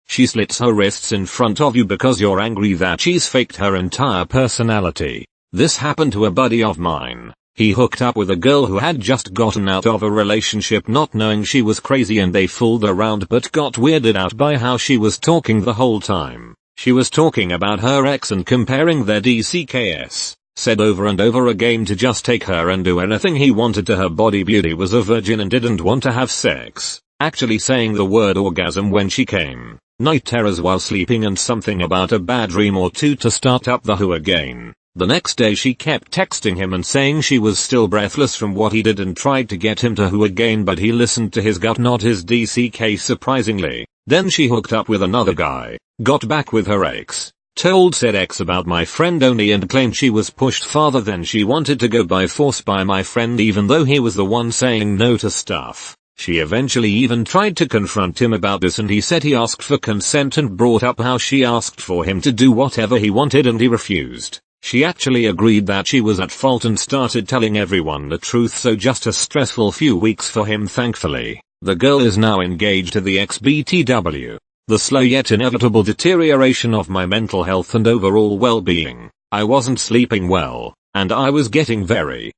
She slits her wrists in front of you because you're angry that she's faked her entire personality. This happened to a buddy of mine. He hooked up with a girl who had just gotten out of a relationship not knowing she was crazy, and they fooled around but got weirded out by how she was talking the whole time. She was talking about her ex and comparing their DCKs, said over and over again to just take her and do anything he wanted to her body. Beauty was a virgin and didn't want to have sex, actually saying the word orgasm when she came. Night terrors while sleeping and something about a bad dream or 2 to start up the who again. The next day she kept texting him and saying she was still breathless from what he did and tried to get him to who again, but he listened to his gut, not his DCK, surprisingly. Then she hooked up with another guy, got back with her ex, told said ex about my friend only and claimed she was pushed farther than she wanted to go by force by my friend even though he was the one saying no to stuff. She eventually even tried to confront him about this and he said he asked for consent and brought up how she asked for him to do whatever he wanted and he refused. She actually agreed that she was at fault and started telling everyone the truth, so just a stressful few weeks for him. Thankfully, the girl is now engaged to the ex-BTW. The slow yet inevitable deterioration of my mental health and overall well-being. I wasn't sleeping well, and I was getting very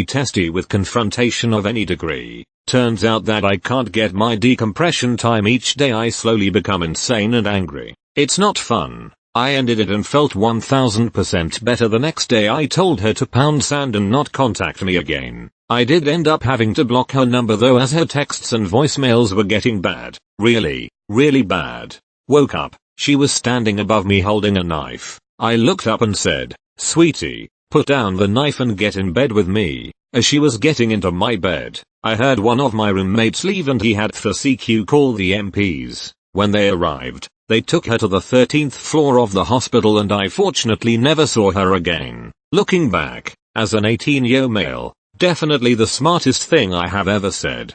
testy with confrontation of any degree. Turns out that I can't get my decompression time each day. I slowly become insane and angry. It's not fun. I ended it and felt 1000% better the next day. I told her to pound sand and not contact me again. I did end up having to block her number though, as her texts and voicemails were getting bad. Really bad. Woke up. She was standing above me holding a knife. I looked up and said, "Sweetie, put down the knife and get in bed with me." As she was getting into my bed, I heard one of my roommates leave and he had the CQ call the MPs. When they arrived, they took her to the 13th floor of the hospital and I fortunately never saw her again. Looking back, as an 18-year male, definitely the smartest thing I have ever said.